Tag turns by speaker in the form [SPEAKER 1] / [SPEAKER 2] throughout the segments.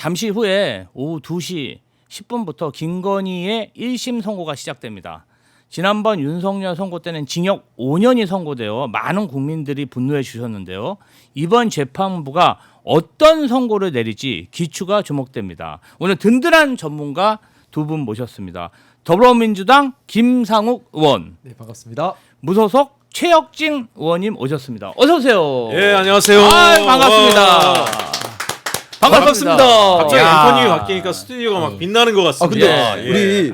[SPEAKER 1] 잠시 후에 오후 2시 10분부터 김건희의 1심 선고가 시작됩니다. 지난번 윤석열 선고 때는 징역 5년이 선고되어 많은 국민들이 분노해 주셨는데요. 이번 재판부가 어떤 선고를 내릴지 기추가 주목됩니다. 오늘 든든한 전문가 두 분 모셨습니다. 더불어민주당 김상욱 의원,
[SPEAKER 2] 네, 반갑습니다.
[SPEAKER 1] 무소속 최혁진 의원님 오셨습니다. 어서 오세요.
[SPEAKER 3] 예, 안녕하세요.
[SPEAKER 1] 반갑습니다.
[SPEAKER 3] 반갑습니다. 갑자기
[SPEAKER 1] 야.
[SPEAKER 3] 앵커님이 바뀌니까 스튜디오가 막 빛나는 것 같습니다.
[SPEAKER 2] 근데
[SPEAKER 3] 예.
[SPEAKER 2] 우리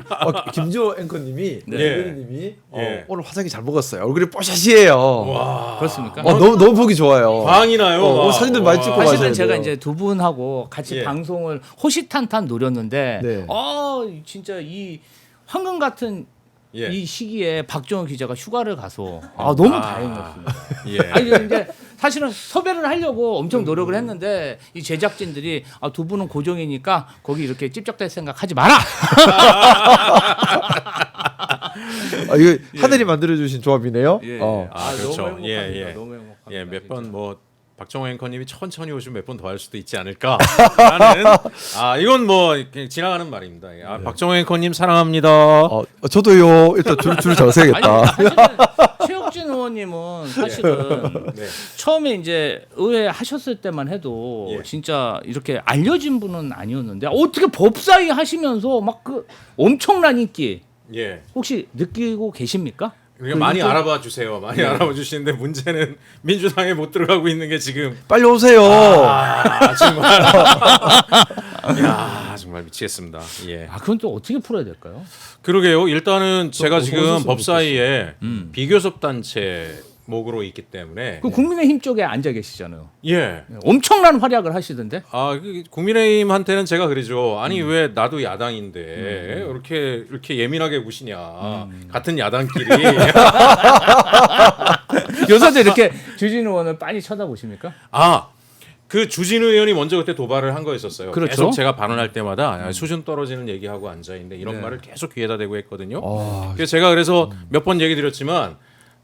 [SPEAKER 2] 김주호 앵커님이
[SPEAKER 3] 네.
[SPEAKER 2] 대변인님이
[SPEAKER 3] 예.
[SPEAKER 2] 오늘 화장이 잘 먹었어요. 얼굴이 뽀샤시해요.
[SPEAKER 3] 와,
[SPEAKER 1] 그렇습니까?
[SPEAKER 2] 너무 보기 좋아요.
[SPEAKER 3] 광이나요.
[SPEAKER 2] 사진들 많이 찍고
[SPEAKER 1] 사실은
[SPEAKER 2] 가셔야
[SPEAKER 1] 제가
[SPEAKER 2] 돼요.
[SPEAKER 1] 이제 두 분하고 같이
[SPEAKER 3] 예.
[SPEAKER 1] 방송을 호시탄탄 노렸는데,
[SPEAKER 2] 네.
[SPEAKER 1] 진짜 이 황금 같은
[SPEAKER 3] 예.
[SPEAKER 1] 이 시기에 박정호 기자가 휴가를 가서 너무 다행이었습니다.
[SPEAKER 3] 예.
[SPEAKER 1] 아니 근데 사실은 섭외를 하려고 엄청 노력을 했는데 이 제작진들이 두 분은 고정이니까 거기 이렇게 찝쩍댈 생각하지 마라.
[SPEAKER 2] 이거 하늘이 만들어주신 조합이네요.
[SPEAKER 1] 예.
[SPEAKER 3] 아, 그렇죠.
[SPEAKER 1] 너무 행복합니다.
[SPEAKER 3] 예, 예.
[SPEAKER 1] 너무 행복합니다.
[SPEAKER 3] 예, 몇 번
[SPEAKER 1] 진짜.
[SPEAKER 3] 뭐 박정호 앵커님이 천천히 오시면 몇 번 더 할 수도 있지 않을까라는 이건 뭐 그냥 지나가는 말입니다. 예. 박정호 앵커님 사랑합니다.
[SPEAKER 2] 저도요. 일단 줄 잘
[SPEAKER 1] 아니
[SPEAKER 2] 서야겠다.
[SPEAKER 1] 사실은 최혁진 의원님은 사실은
[SPEAKER 3] 네.
[SPEAKER 1] 처음에 이제 의회 하셨을 때만 해도
[SPEAKER 3] 예.
[SPEAKER 1] 진짜 이렇게 알려진 분은 아니었는데 어떻게 법사위 하시면서 막 그 엄청난 인기
[SPEAKER 3] 예.
[SPEAKER 1] 혹시 느끼고 계십니까?
[SPEAKER 3] 그러니까 많이 알아봐 주세요. 많이 알아봐 주시는데 문제는 민주당에 못 들어가고 있는 게 지금
[SPEAKER 2] 빨리 오세요.
[SPEAKER 3] 정말 야 정말 미치겠습니다. 예.
[SPEAKER 1] 그건 또 어떻게 풀어야 될까요?
[SPEAKER 3] 그러게요. 일단은 제가
[SPEAKER 2] 뭐
[SPEAKER 3] 지금
[SPEAKER 2] 보셨으면
[SPEAKER 3] 법사위에 비교섭 단체 목으로 있기 때문에
[SPEAKER 1] 그 국민의힘 쪽에 앉아 계시잖아요.
[SPEAKER 3] 예.
[SPEAKER 1] 엄청난 활약을 하시던데.
[SPEAKER 3] 국민의힘한테는 제가 그러죠. 아니 왜 나도 야당인데 이렇게 예민하게 구시냐. 같은 야당끼리.
[SPEAKER 1] 요새도 이렇게 주진 의원을 빨리 쳐다보십니까?
[SPEAKER 3] 그 주진우 의원이 먼저 그때 도발을 한 거였었어요.
[SPEAKER 1] 그렇죠.
[SPEAKER 3] 계속 제가 발언할 때마다 수준 떨어지는 얘기하고 앉아 있는데 이런
[SPEAKER 1] 네.
[SPEAKER 3] 말을 계속 귀에다 대고 했거든요. 그래서 제가 그래서 몇 번 얘기 드렸지만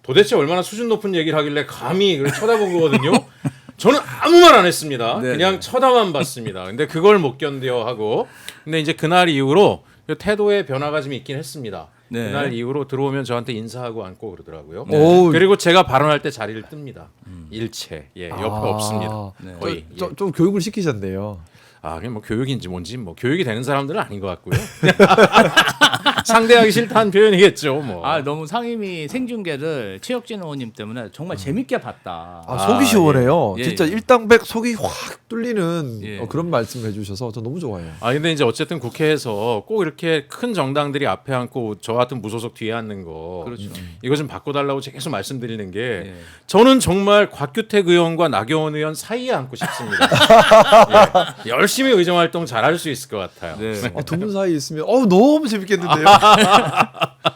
[SPEAKER 3] 도대체 얼마나 수준 높은 얘기를 하길래 감히 그걸 쳐다본 거거든요. 저는 아무 말 안 했습니다.
[SPEAKER 1] 네,
[SPEAKER 3] 그냥
[SPEAKER 1] 네.
[SPEAKER 3] 쳐다만 봤습니다. 근데 그걸 못 견뎌 하고 근데 이제 그날 이후로 태도의 변화가 좀 있긴 했습니다.
[SPEAKER 1] 네.
[SPEAKER 3] 그날 이후로 들어오면 저한테 인사하고 앉고 그러더라고요.
[SPEAKER 2] 오.
[SPEAKER 3] 그리고 제가 발언할 때 자리를 뜹니다. 일체 옆에
[SPEAKER 2] 아.
[SPEAKER 3] 없습니다.
[SPEAKER 1] 네.
[SPEAKER 3] 거의.
[SPEAKER 2] 좀 교육을 시키셨네요.
[SPEAKER 3] 그게 뭐 교육인지 뭔지 뭐 교육이 되는 사람들은 아닌 것 같고요. 상대하기 싫다는 표현이겠죠. 뭐.
[SPEAKER 1] 너무 상임위 생중계를 최혁진 의원님 때문에 정말 재밌게 봤다.
[SPEAKER 2] 속이 시원해요.
[SPEAKER 1] 예.
[SPEAKER 2] 진짜
[SPEAKER 1] 예.
[SPEAKER 2] 일당백 속이 확 뚫리는
[SPEAKER 1] 예.
[SPEAKER 2] 그런 말씀 해주셔서 저 너무 좋아해요.
[SPEAKER 3] 근데 이제 어쨌든 국회에서 꼭 이렇게 큰 정당들이 앞에 앉고 저 같은 무소속 뒤에 앉는 거
[SPEAKER 1] 그렇죠.
[SPEAKER 3] 이거 좀 바꿔달라고 계속 말씀드리는 게
[SPEAKER 1] 예.
[SPEAKER 3] 저는 정말 곽규택 의원과 나경원 의원 사이에 앉고 싶습니다. 예. 열심히 의정 활동 잘할 수 있을 것 같아요.
[SPEAKER 1] 네.
[SPEAKER 2] 두 분 사이에 있으면 너무 재밌겠는데요.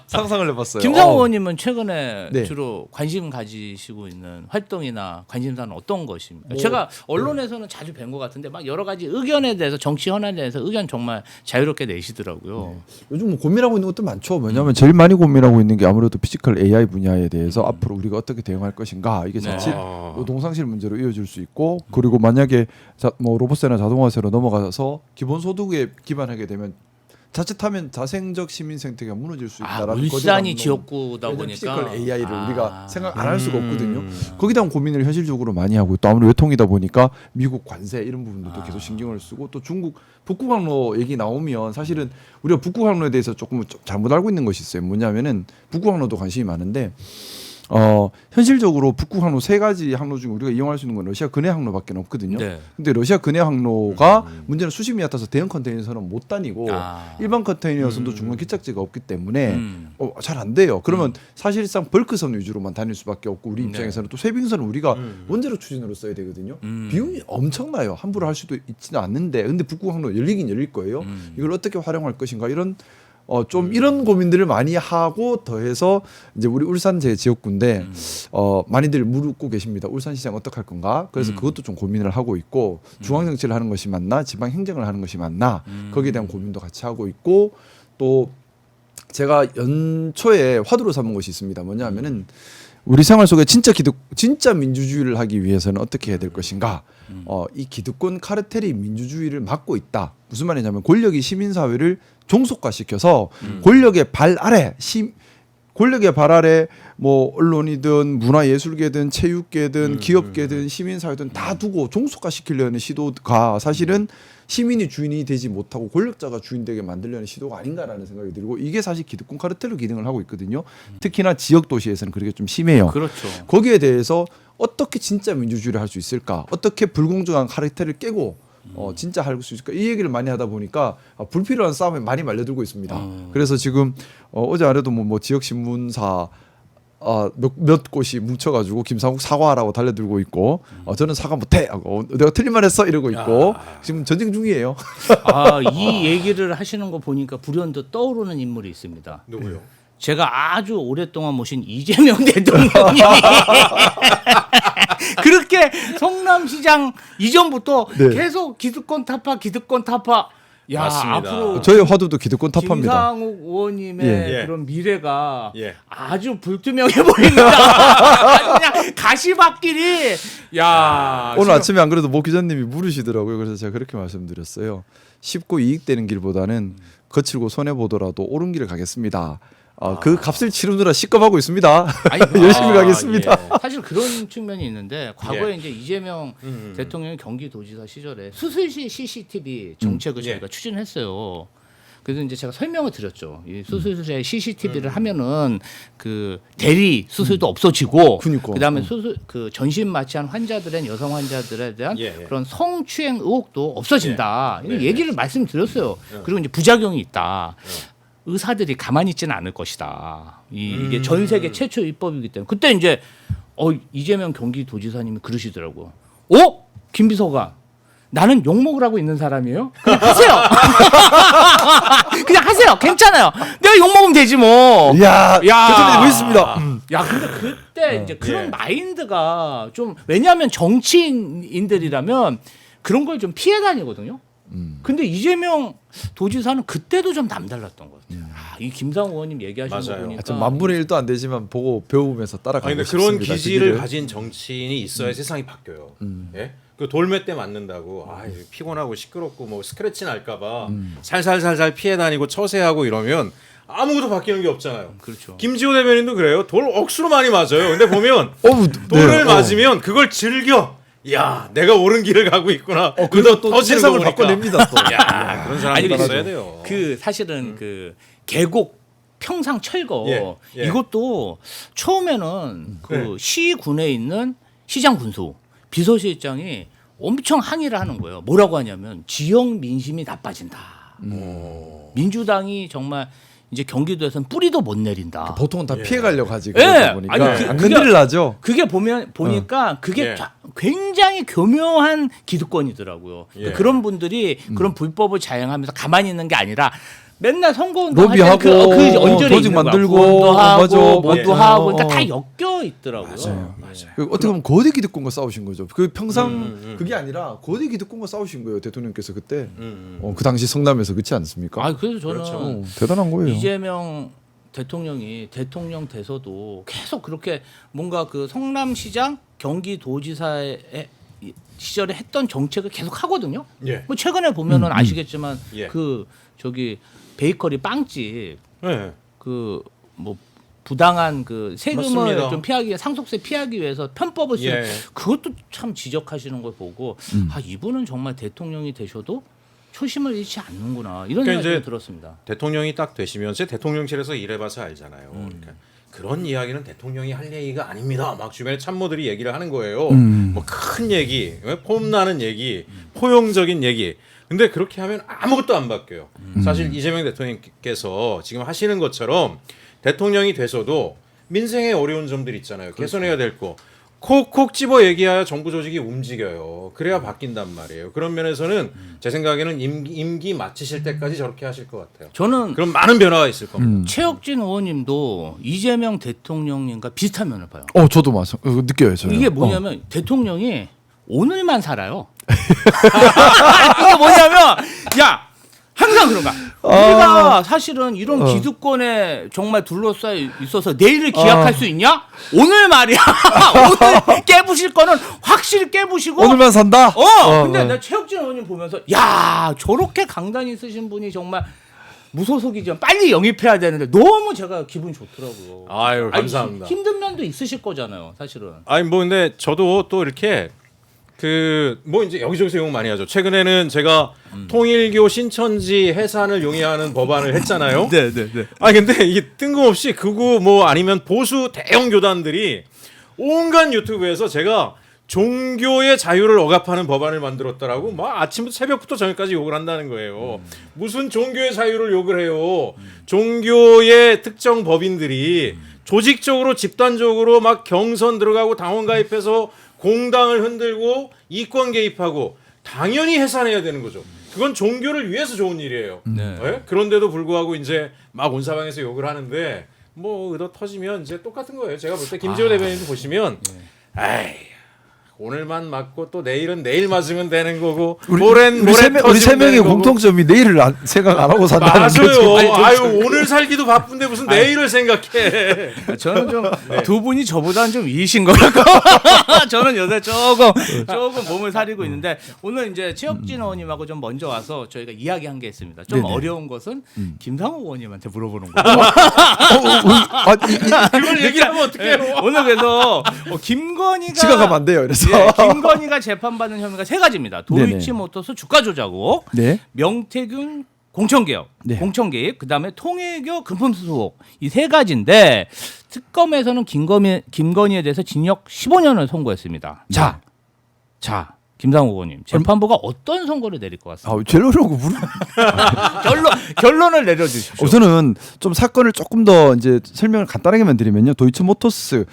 [SPEAKER 2] 상상을 해봤어요.
[SPEAKER 1] 김상호 의원님은 최근에
[SPEAKER 2] 네.
[SPEAKER 1] 주로 관심 가지시고 있는 활동이나 관심사는 어떤 것입니까? 제가 언론에서는 자주 뵌 것 같은데 막 여러 가지 의견에 대해서 정치 현안에 대해서 의견 정말 자유롭게 내시더라고요.
[SPEAKER 2] 요즘 뭐 고민하고 있는 것도 많죠. 왜냐하면 제일 많이 고민하고 있는 게 아무래도 피지컬 AI 분야에 대해서 앞으로 우리가 어떻게 대응할 것인가 이게
[SPEAKER 1] 네.
[SPEAKER 2] 자칫 노동상실 문제로 이어질 수 있고 그리고 만약에 뭐 로봇세나 자동화세로 넘어가서 기본소득에 기반하게 되면 자칫하면 자생적 시민 생태계가 무너질 수 있다라는
[SPEAKER 1] 울산이
[SPEAKER 2] 거대한
[SPEAKER 1] 지역구다
[SPEAKER 2] 왜냐면
[SPEAKER 1] 보니까
[SPEAKER 2] 피지컬 AI를 우리가 생각 안 할 수가 없거든요.
[SPEAKER 3] 음.
[SPEAKER 2] 거기에 대한 고민을 현실적으로 많이 하고 또 아무래도 외통이다 보니까 미국 관세 이런 부분들도 계속 신경을 쓰고 또 중국 북극항로 얘기 나오면 사실은 우리가 북극항로에 대해서 조금 잘못 알고 있는 것이 있어요. 뭐냐면은 북극항로도 관심이 많은데 현실적으로 북극항로 세 가지 항로 중에 우리가 이용할 수 있는 건 러시아 근해 항로밖에 없거든요.
[SPEAKER 1] 네.
[SPEAKER 2] 근데 러시아 근해 항로가 문제는 수심이 얕아서 대형 컨테이너선은 못 다니고 일반 컨테이너선도 중간 기착지가 없기 때문에 잘 안 돼요. 그러면 사실상 벌크선 위주로만 다닐 수밖에 없고 우리 입장에서는 또 쇄빙선은 우리가 원자력 추진으로 써야 되거든요. 비용이 엄청나요. 함부로 할 수도 있지는 않는데 근데 북극항로 열리긴 열릴 거예요. 이걸 어떻게 활용할 것인가 이런 좀 이런 고민들을 많이 하고 더해서 이제 우리 울산 제 지역구인데 많이들 물고 계십니다. 울산시장 어떻게 할 건가? 그래서 그것도 좀 고민을 하고 있고 중앙 정치를 하는 것이 맞나? 지방 행정을 하는 것이 맞나? 거기에 대한 고민도 같이 하고 있고 또 제가 연초에 화두로 삼은 것이 있습니다. 뭐냐면은 우리 생활 속에 진짜 민주주의를 하기 위해서는 어떻게 해야 될 것인가? 이 기득권 카르텔이 민주주의를 막고 있다. 무슨 말이냐면 권력이 시민사회를 종속화시켜서 권력의 발 아래 뭐 언론이든 문화예술계든 체육계든 기업계든 시민사회든 다 두고 종속화시키려는 시도가 사실은 시민이 주인이 되지 못하고 권력자가 주인되게 만들려는 시도가 아닌가라는 생각이 들고 이게 사실 기득권 카르텔로 기능을 하고 있거든요. 특히나 지역 도시에서는 그렇게 좀 심해요.
[SPEAKER 1] 그렇죠.
[SPEAKER 2] 거기에 대해서 어떻게 진짜 민주주의를 할 수 있을까? 어떻게 불공정한 카르텔을 깨고 진짜 할 수 있을까? 이 얘기를 많이 하다 보니까 불필요한 싸움에 많이 말려들고 있습니다. 그래서 지금 어제 아래도 뭐 지역 신문사 몇 곳이 뭉쳐가지고 김상국 사과하라고 달려들고 있고 저는 사과 못해 하고 내가 틀린 말 했어 이러고 있고 지금 전쟁 중이에요.
[SPEAKER 1] 이 얘기를 하시는 거 보니까 불현듯 떠오르는 인물이 있습니다.
[SPEAKER 3] 누구요?
[SPEAKER 1] 제가 아주 오랫동안 모신 이재명 대통령이 그렇게 성남시장 이전부터
[SPEAKER 2] 네.
[SPEAKER 1] 계속 기득권 타파 야,
[SPEAKER 3] 맞습니다.
[SPEAKER 1] 앞으로
[SPEAKER 2] 저희 화두도 기득권 타파입니다.
[SPEAKER 1] 김상욱 의원님의
[SPEAKER 3] 예.
[SPEAKER 1] 그런 미래가
[SPEAKER 3] 예.
[SPEAKER 1] 아주 불투명해 보입니다. 그냥 가시밭길이 야
[SPEAKER 2] 오늘
[SPEAKER 1] 지금
[SPEAKER 2] 아침에 안 그래도 모 기자님이 물으시더라고요. 그래서 제가 그렇게 말씀드렸어요. 쉽고 이익되는 길보다는 거칠고 손해 보더라도 옳은 길을 가겠습니다. 그 값을 치르느라 시겁하고 있습니다.
[SPEAKER 1] 아니,
[SPEAKER 2] 열심히 가겠습니다.
[SPEAKER 3] 예.
[SPEAKER 1] 사실 그런 측면이 있는데 과거에 이제 이재명 대통령이 경기도지사 시절에 수술시 CCTV 정책을 저희가 추진했어요. 그래서 이제 제가 설명을 드렸죠. 이 수술실에 CCTV를 하면은 그 대리 수술도 없어지고,
[SPEAKER 2] 그러니까.
[SPEAKER 1] 그다음에 수술 그 전신 마취한 환자들은 여성 환자들에 대한
[SPEAKER 3] 예.
[SPEAKER 1] 그런 성추행 의혹도 없어진다.
[SPEAKER 3] 예.
[SPEAKER 1] 이런
[SPEAKER 3] 네.
[SPEAKER 1] 얘기를 말씀드렸어요. 그리고 이제 부작용이 있다. 의사들이 가만히 있지는 않을 것이다. 이게 전 세계 최초 입법이기 때문에 그때 이제 이재명 경기도지사님이 그러시더라고. 김비서관 나는 욕 먹으라고 있는 사람이에요? 그냥 하세요. 그냥 하세요. 괜찮아요. 내가 욕 먹으면 되지 뭐.
[SPEAKER 2] 이야,
[SPEAKER 1] 야.
[SPEAKER 2] 대통령이 멋있습니다.
[SPEAKER 1] 야, 근데 그때 이제 그런
[SPEAKER 3] 예.
[SPEAKER 1] 마인드가 좀 왜냐하면 정치인들이라면 그런 걸 좀 피해 다니거든요. 근데 이재명 도지사는 그때도 좀 남달랐던 것 같아요. 이 김상우 의원님 얘기하시는 거
[SPEAKER 3] 맞아요.
[SPEAKER 1] 보니까
[SPEAKER 2] 좀 만분의 1도 안 되지만 보고 배우면서 따라가고
[SPEAKER 3] 아니 근데
[SPEAKER 2] 싶습니다.
[SPEAKER 3] 그런 기질을
[SPEAKER 2] 길을.
[SPEAKER 3] 가진 정치인이 있어야 세상이 바뀌어요. 예? 그 돌매 때 맞는다고 피곤하고 시끄럽고 뭐 스크래치 날까봐 살살살살 피해 다니고 처세하고 이러면 아무것도 바뀌는 게 없잖아요.
[SPEAKER 1] 그렇죠.
[SPEAKER 3] 김지호 대변인도 그래요. 돌 억수로 많이 맞아요. 근데 보면
[SPEAKER 2] 어우,
[SPEAKER 3] 돌을
[SPEAKER 2] 네,
[SPEAKER 3] 맞으면 그걸 즐겨. 야, 내가 옳은 길을 가고 있구나.
[SPEAKER 2] 그래서 또
[SPEAKER 3] 터지는
[SPEAKER 2] 세상을
[SPEAKER 3] 거 보니까.
[SPEAKER 2] 바꿔냅니다. 또.
[SPEAKER 3] 야, 그런 사람이
[SPEAKER 1] 아니,
[SPEAKER 3] 있어야 돼요.
[SPEAKER 1] 그 사실은 그 계곡 평상 철거
[SPEAKER 3] 예.
[SPEAKER 1] 이것도 처음에는 그
[SPEAKER 3] 네.
[SPEAKER 1] 시군에 있는 시장 군수 비서실장이 엄청 항의를 하는 거예요. 뭐라고 하냐면 지역 민심이 나빠진다. 민주당이 정말 이제 경기도에서는 뿌리도 못 내린다.
[SPEAKER 2] 보통은 다 피해가려고 하지.
[SPEAKER 1] 예.
[SPEAKER 2] 그러다 보니까
[SPEAKER 1] 아니,
[SPEAKER 2] 안 건드리려죠.
[SPEAKER 1] 그게 보니까 그게
[SPEAKER 3] 예.
[SPEAKER 1] 굉장히 교묘한 기득권이더라고요.
[SPEAKER 3] 예.
[SPEAKER 1] 그런 분들이 그런 불법을 자행하면서 가만히 있는 게 아니라 맨날 선거운동
[SPEAKER 2] 로비하고,
[SPEAKER 1] 그 언저리에
[SPEAKER 2] 조직
[SPEAKER 1] 있는 거야.
[SPEAKER 2] 만들고,
[SPEAKER 1] 후원도 하고
[SPEAKER 2] 맞아.
[SPEAKER 1] 뭐도
[SPEAKER 2] 예.
[SPEAKER 1] 하고 그러니까 다 엮여 있더라고요.
[SPEAKER 2] 그 어떻게 보면 거대 기득권과 싸우신 거죠. 그 평상 그게 아니라 거대 기득권과 싸우신 거예요. 대통령께서 그때 그 당시 성남에서 그렇지 않습니까?
[SPEAKER 1] 그래서 저는
[SPEAKER 3] 그렇죠.
[SPEAKER 2] 대단한 거예요.
[SPEAKER 1] 이재명 대통령이 대통령 돼서도 계속 그렇게 뭔가 그 성남시장 경기도지사의 시절에 했던 정책을 계속 하거든요.
[SPEAKER 3] 예.
[SPEAKER 1] 뭐 최근에 보면은 아시겠지만
[SPEAKER 3] 예.
[SPEAKER 1] 그 저기 베이커리 빵집
[SPEAKER 3] 예.
[SPEAKER 1] 그 뭐 부당한 그 세금을
[SPEAKER 3] 맞습니다.
[SPEAKER 1] 좀 피하기 상속세 피하기 위해서 편법을 쓰는
[SPEAKER 3] 예.
[SPEAKER 1] 그것도 참 지적하시는 걸 보고 이분은 정말 대통령이 되셔도 초심을 잃지 않는구나 이런
[SPEAKER 3] 그러니까
[SPEAKER 1] 생각이
[SPEAKER 3] 이제
[SPEAKER 1] 좀 들었습니다.
[SPEAKER 3] 대통령이 딱 되시면 제 대통령실에서 일해봐서 알잖아요. 그러니까 그런 이야기는 대통령이 할 얘기가 아닙니다. 막 주변에 참모들이 얘기를 하는 거예요. 뭐 큰 얘기, 폼나는 얘기, 포용적인 얘기. 근데 그렇게 하면 아무것도 안 바뀌어요. 사실 이재명 대통령께서 지금 하시는 것처럼 대통령이 돼서도 민생에 어려운 점들 있잖아요. 개선해야 될 거. 콕콕 집어 얘기해야 정부 조직이 움직여요. 그래야 바뀐단 말이에요. 그런 면에서는 제 생각에는 임기 마치실 때까지 저렇게 하실 것 같아요.
[SPEAKER 1] 저는
[SPEAKER 3] 그럼 많은 변화가 있을 겁니다.
[SPEAKER 1] 최혁진 의원님도 이재명 대통령님과 비슷한 면을 봐요.
[SPEAKER 2] 저도 느껴요. 저는.
[SPEAKER 1] 이게 뭐냐면 대통령이 오늘만 살아요. 이게 뭐냐면 항상 그런 거야. 우리가 사실은 이런 기득권에 정말 둘러싸여 있어서 내일을 기약할 수 있냐? 오늘 말이야. 오늘 깨부실 거는 확실히 깨부시고.
[SPEAKER 2] 오늘만 산다.
[SPEAKER 1] 근데 나 최혁진 의원님 보면서 야 저렇게 강단이 쓰신 분이 정말 무소속이지만 빨리 영입해야 되는데 너무 제가 기분이 좋더라고요.
[SPEAKER 3] 아유
[SPEAKER 1] 아니,
[SPEAKER 3] 감사합니다.
[SPEAKER 1] 힘든 면도 있으실 거잖아요, 사실은.
[SPEAKER 3] 아니 뭐 근데 저도 또 이렇게 뭐 이제 여기저기서 용어 많이 하죠. 최근에는 제가 통일교 신천지 해산을 용이하는 법안을 했잖아요.
[SPEAKER 2] 네.
[SPEAKER 3] 아 근데 이게 뜬금없이 극우 뭐 아니면 보수 대형 교단들이 온갖 유튜브에서 제가 종교의 자유를 억압하는 법안을 만들었다라고 막 아침부터 새벽부터 저녁까지 욕을 한다는 거예요. 무슨 종교의 자유를 욕을 해요. 종교의 특정 법인들이 조직적으로 집단적으로 막 경선 들어가고 당원 가입해서 공당을 흔들고 이권 개입하고 당연히 해산해야 되는 거죠. 그건 종교를 위해서 좋은 일이에요. 네? 그런데도 불구하고 이제 막 온 사방에서 욕을 하는데 뭐 의도 터지면 이제 똑같은 거예요. 제가 볼 때 김재호 대변인도 보시면 아이 오늘만 맞고 또 내일은 내일 맞으면 되는 거고 모레는 모레 터지면
[SPEAKER 2] 우리 세 명의
[SPEAKER 3] 되는 거고.
[SPEAKER 2] 공통점이 내일을 생각 안 하고 산다는
[SPEAKER 3] 맞아요. 아유 오늘 살기도 바쁜데 무슨 내일을 생각해.
[SPEAKER 1] 저는 좀 두 분이 저보다는 좀 위이신 것 같고 저는 요새 조금 몸을 사리고 있는데 오늘 이제 최혁진 의원님하고 좀 먼저 와서 저희가 이야기한 게 있습니다. 좀
[SPEAKER 2] 네네.
[SPEAKER 1] 어려운 것은 김상욱 의원님한테 물어보는 거예요.
[SPEAKER 3] 그걸 얘기하면 어떡해요?
[SPEAKER 1] 오늘 그래서 김건희가
[SPEAKER 2] 지각하면 안 돼요. 그래서
[SPEAKER 1] 김건희가 재판받는 혐의가 세 가지입니다. 도이치모터스 주가 조작 의혹,
[SPEAKER 2] 네.
[SPEAKER 1] 명태균 공천개혁,
[SPEAKER 2] 네.
[SPEAKER 1] 공천개입, 그다음에 통일교 금품수수 의혹 이 세 가지인데 특검에서는 김건희에 대해서 징역 15년을 선고했습니다.
[SPEAKER 2] 네.
[SPEAKER 1] 자, 김상욱 의원님 재판부가 어떤 선고를 내릴 것 같습니다.
[SPEAKER 2] 제로라고 물어.
[SPEAKER 1] 결론을 내려주십시오.
[SPEAKER 2] 우선은 좀 사건을 조금 더 이제 설명을 간단하게만 드리면요. 도이치모터스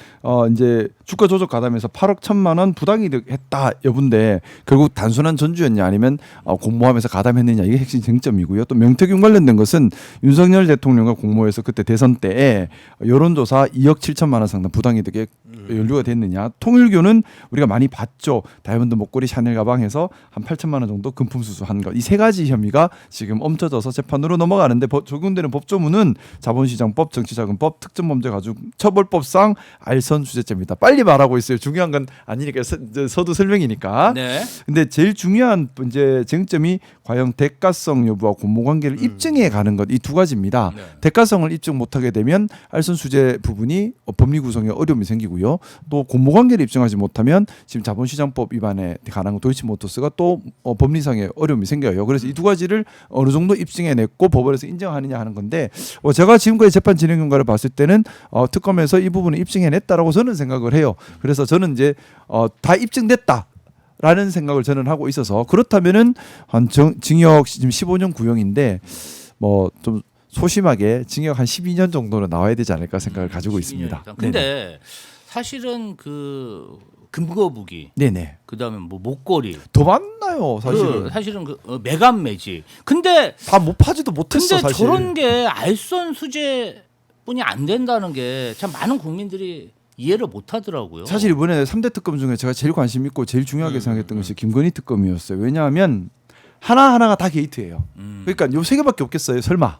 [SPEAKER 2] 이제 주가 조작 가담해서 8억 1천만 원 부당이득 했다 여부인데 결국 단순한 전주였냐 아니면 공모하면서 가담했느냐 이게 핵심 쟁점이고요. 또 명태균 관련된 것은 윤석열 대통령과 공모해서 그때 대선 때에 여론조사 2억 7천만 원 상당 부당이득에 연루가 됐느냐. 통일교는 우리가 많이 봤죠. 다이아몬드 목걸이 샤넬 가방에서 한 8천만 원 정도 금품 수수한 것. 이 세 가지 혐의가 지금 엄쳐져서 재판으로 넘어가는데 적용되는 법조문은 자본시장법, 정치자금법, 특정범죄가중처벌법상 알선수재죄입니다. 빨리 말하고 있어요. 중요한 건 아니니까 서두 설명이니까.
[SPEAKER 1] 네.
[SPEAKER 2] 근데 제일 중요한 이제 쟁점이 과연 대가성 여부와 공모 관계를 입증해 가는 것 이 두 가지입니다.
[SPEAKER 1] 네.
[SPEAKER 2] 대가성을 입증 못하게 되면 알선수재 부분이 법리 구성에 어려움이 생기고요. 또 공모 관계를 입증하지 못하면 지금 자본시장법 위반에 관한 도이치모터스가 또 법리상의 어려움이 생겨요. 그래서 이 두 가지를 어느 정도 입증해냈고 법원에서 인정하느냐 하는 건데 제가 지금까지 재판 진행 경과를 봤을 때는 특검에서 이 부분을 입증해냈다라고 저는 생각을 해요. 그래서 저는 이제 다 입증됐다. 라는 생각을 저는 하고 있어서 그렇다면은 한 징역 지금 15년 구형인데 뭐 좀 소심하게 징역 한 12년 정도는 나와야 되지 않을까 생각을 가지고 있습니다.
[SPEAKER 1] 근데 사실은 그 금거북이,
[SPEAKER 2] 네네.
[SPEAKER 1] 그다음에 뭐 목걸이,
[SPEAKER 2] 더 많나요, 사실은.
[SPEAKER 1] 사실은 매간 매직. 근데
[SPEAKER 2] 다 못 파지도 못했어, 사실.
[SPEAKER 1] 저런 게 알선 수재뿐이 안 된다는 게 참 많은 국민들이 이해를 못 하더라고요.
[SPEAKER 2] 사실 이번에 3대 특검 중에 제가 제일 관심 있고 제일 중요하게 생각했던 것이 김건희 특검이었어요. 왜냐하면 하나하나가 다 게이트예요. 그러니까 요 세 개밖에 없겠어요, 설마.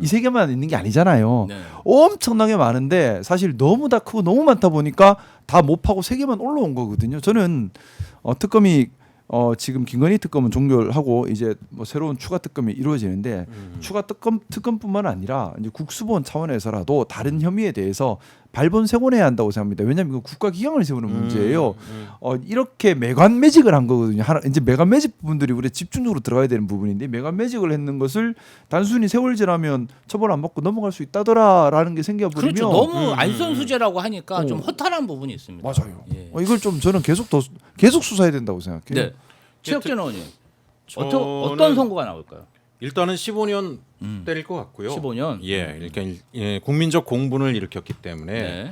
[SPEAKER 2] 이 세 개만 있는 게 아니잖아요.
[SPEAKER 1] 네.
[SPEAKER 2] 엄청나게 많은데 사실 너무 다 크고 너무 많다 보니까 다 못 파고 세 개만 올라온 거거든요. 저는 특검이 지금 김건희 특검은 종결하고 이제 뭐 새로운 추가 특검이 이루어지는데 추가 특검뿐만 아니라 이제 국수본 차원에서라도 다른 혐의에 대해서 발본색원해야 한다고 생각합니다. 왜냐하면 이거 국가 기강을 세우는 문제예요. 이렇게 매관 매직을 한 거거든요. 이제 매관 매직 부분들이 우리 집중적으로 들어가야 되는 부분인데 매관 매직을 했는 것을 단순히 세월지라면 처벌 안 받고 넘어갈 수 있다더라라는 게 생겨버리면
[SPEAKER 1] 그렇죠. 너무 알선 수재라고 하니까 좀 허탈한 부분이 있습니다.
[SPEAKER 2] 맞아요.
[SPEAKER 1] 예.
[SPEAKER 2] 이걸 좀 저는 계속 수사해야 된다고 생각해요.
[SPEAKER 1] 네. 최혁진 의원님
[SPEAKER 3] 저는
[SPEAKER 1] 어떤 선고가 나올까요?
[SPEAKER 3] 일단은 15년 때릴 것 같고요.
[SPEAKER 1] 15년.
[SPEAKER 3] 그러니까 국민적 공분을 일으켰기 때문에
[SPEAKER 1] 네.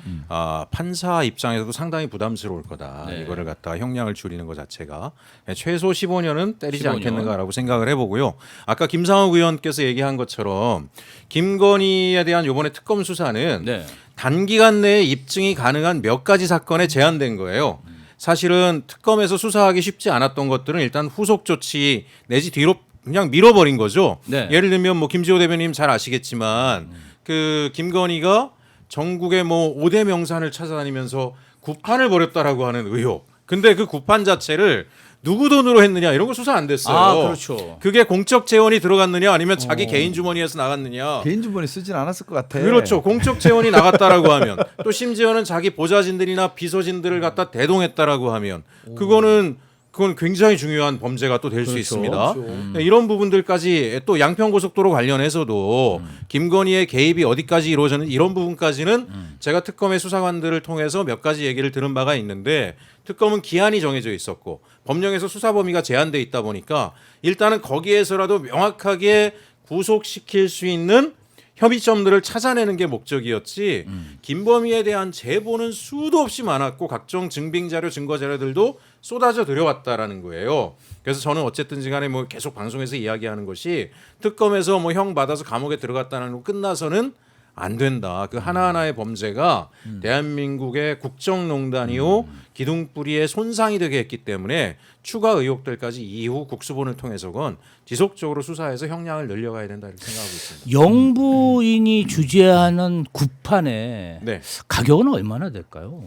[SPEAKER 3] 판사 입장에서도 상당히 부담스러울 거다.
[SPEAKER 1] 네.
[SPEAKER 3] 이거를 갖다 형량을 줄이는 것 자체가 최소 15년은 때리지
[SPEAKER 1] 15년.
[SPEAKER 3] 않겠는가라고 생각을 해보고요. 아까 김상욱 의원께서 얘기한 것처럼 김건희에 대한 이번에 특검 수사는
[SPEAKER 1] 네.
[SPEAKER 3] 단기간 내에 입증이 가능한 몇 가지 사건에 제한된 거예요. 사실은 특검에서 수사하기 쉽지 않았던 것들은 일단 후속 조치 내지 뒤로 그냥 밀어버린 거죠.
[SPEAKER 1] 네.
[SPEAKER 3] 예를 들면 뭐 김지호 대변인 잘 아시겠지만 그 김건희가 전국의 뭐 5대 명산을 찾아다니면서 구판을 벌였다라고 하는 의혹. 근데 그 구판 자체를 누구 돈으로 했느냐 이런 거 수사 안 됐어요.
[SPEAKER 1] 아, 그렇죠.
[SPEAKER 3] 그게 공적 재원이 들어갔느냐 아니면 자기 개인 주머니에서 나갔느냐.
[SPEAKER 2] 개인 주머니 쓰진 않았을 것 같아.
[SPEAKER 3] 그렇죠. 공적 재원이 나갔다라고 하면 또 심지어는 자기 보좌진들이나 비서진들을 갖다 대동했다라고 하면 그건 굉장히 중요한 범죄가 또 될 수
[SPEAKER 1] 그렇죠.
[SPEAKER 3] 있습니다.
[SPEAKER 2] 그렇죠.
[SPEAKER 3] 이런 부분들까지 또 양평고속도로 관련해서도 김건희의 개입이 어디까지 이루어졌는지 이런 부분까지는 제가 특검의 수사관들을 통해서 몇 가지 얘기를 들은 바가 있는데 특검은 기한이 정해져 있었고 법령에서 수사 범위가 제한돼 있다 보니까 일단은 거기에서라도 명확하게 구속시킬 수 있는 협의점들을 찾아내는 게 목적이었지 김범희에 대한 제보는 수도 없이 많았고 각종 증빙자료 증거자료들도 쏟아져 들여왔다라는 거예요. 그래서 저는 어쨌든지 간에 뭐 계속 방송에서 이야기하는 것이 특검에서 뭐 형 받아서 감옥에 들어갔다는 거 끝나서는 안 된다. 그 하나하나의 범죄가 대한민국의 국정농단이요 기둥뿌리에 손상이 되게 했기 때문에 추가 의혹들까지 이후 국수본을 통해서건 지속적으로 수사해서 형량을 늘려가야 된다 이렇게 생각하고 있습니다.
[SPEAKER 1] 영부인이 주재하는 구판의
[SPEAKER 3] 네,
[SPEAKER 1] 가격은 얼마나 될까요?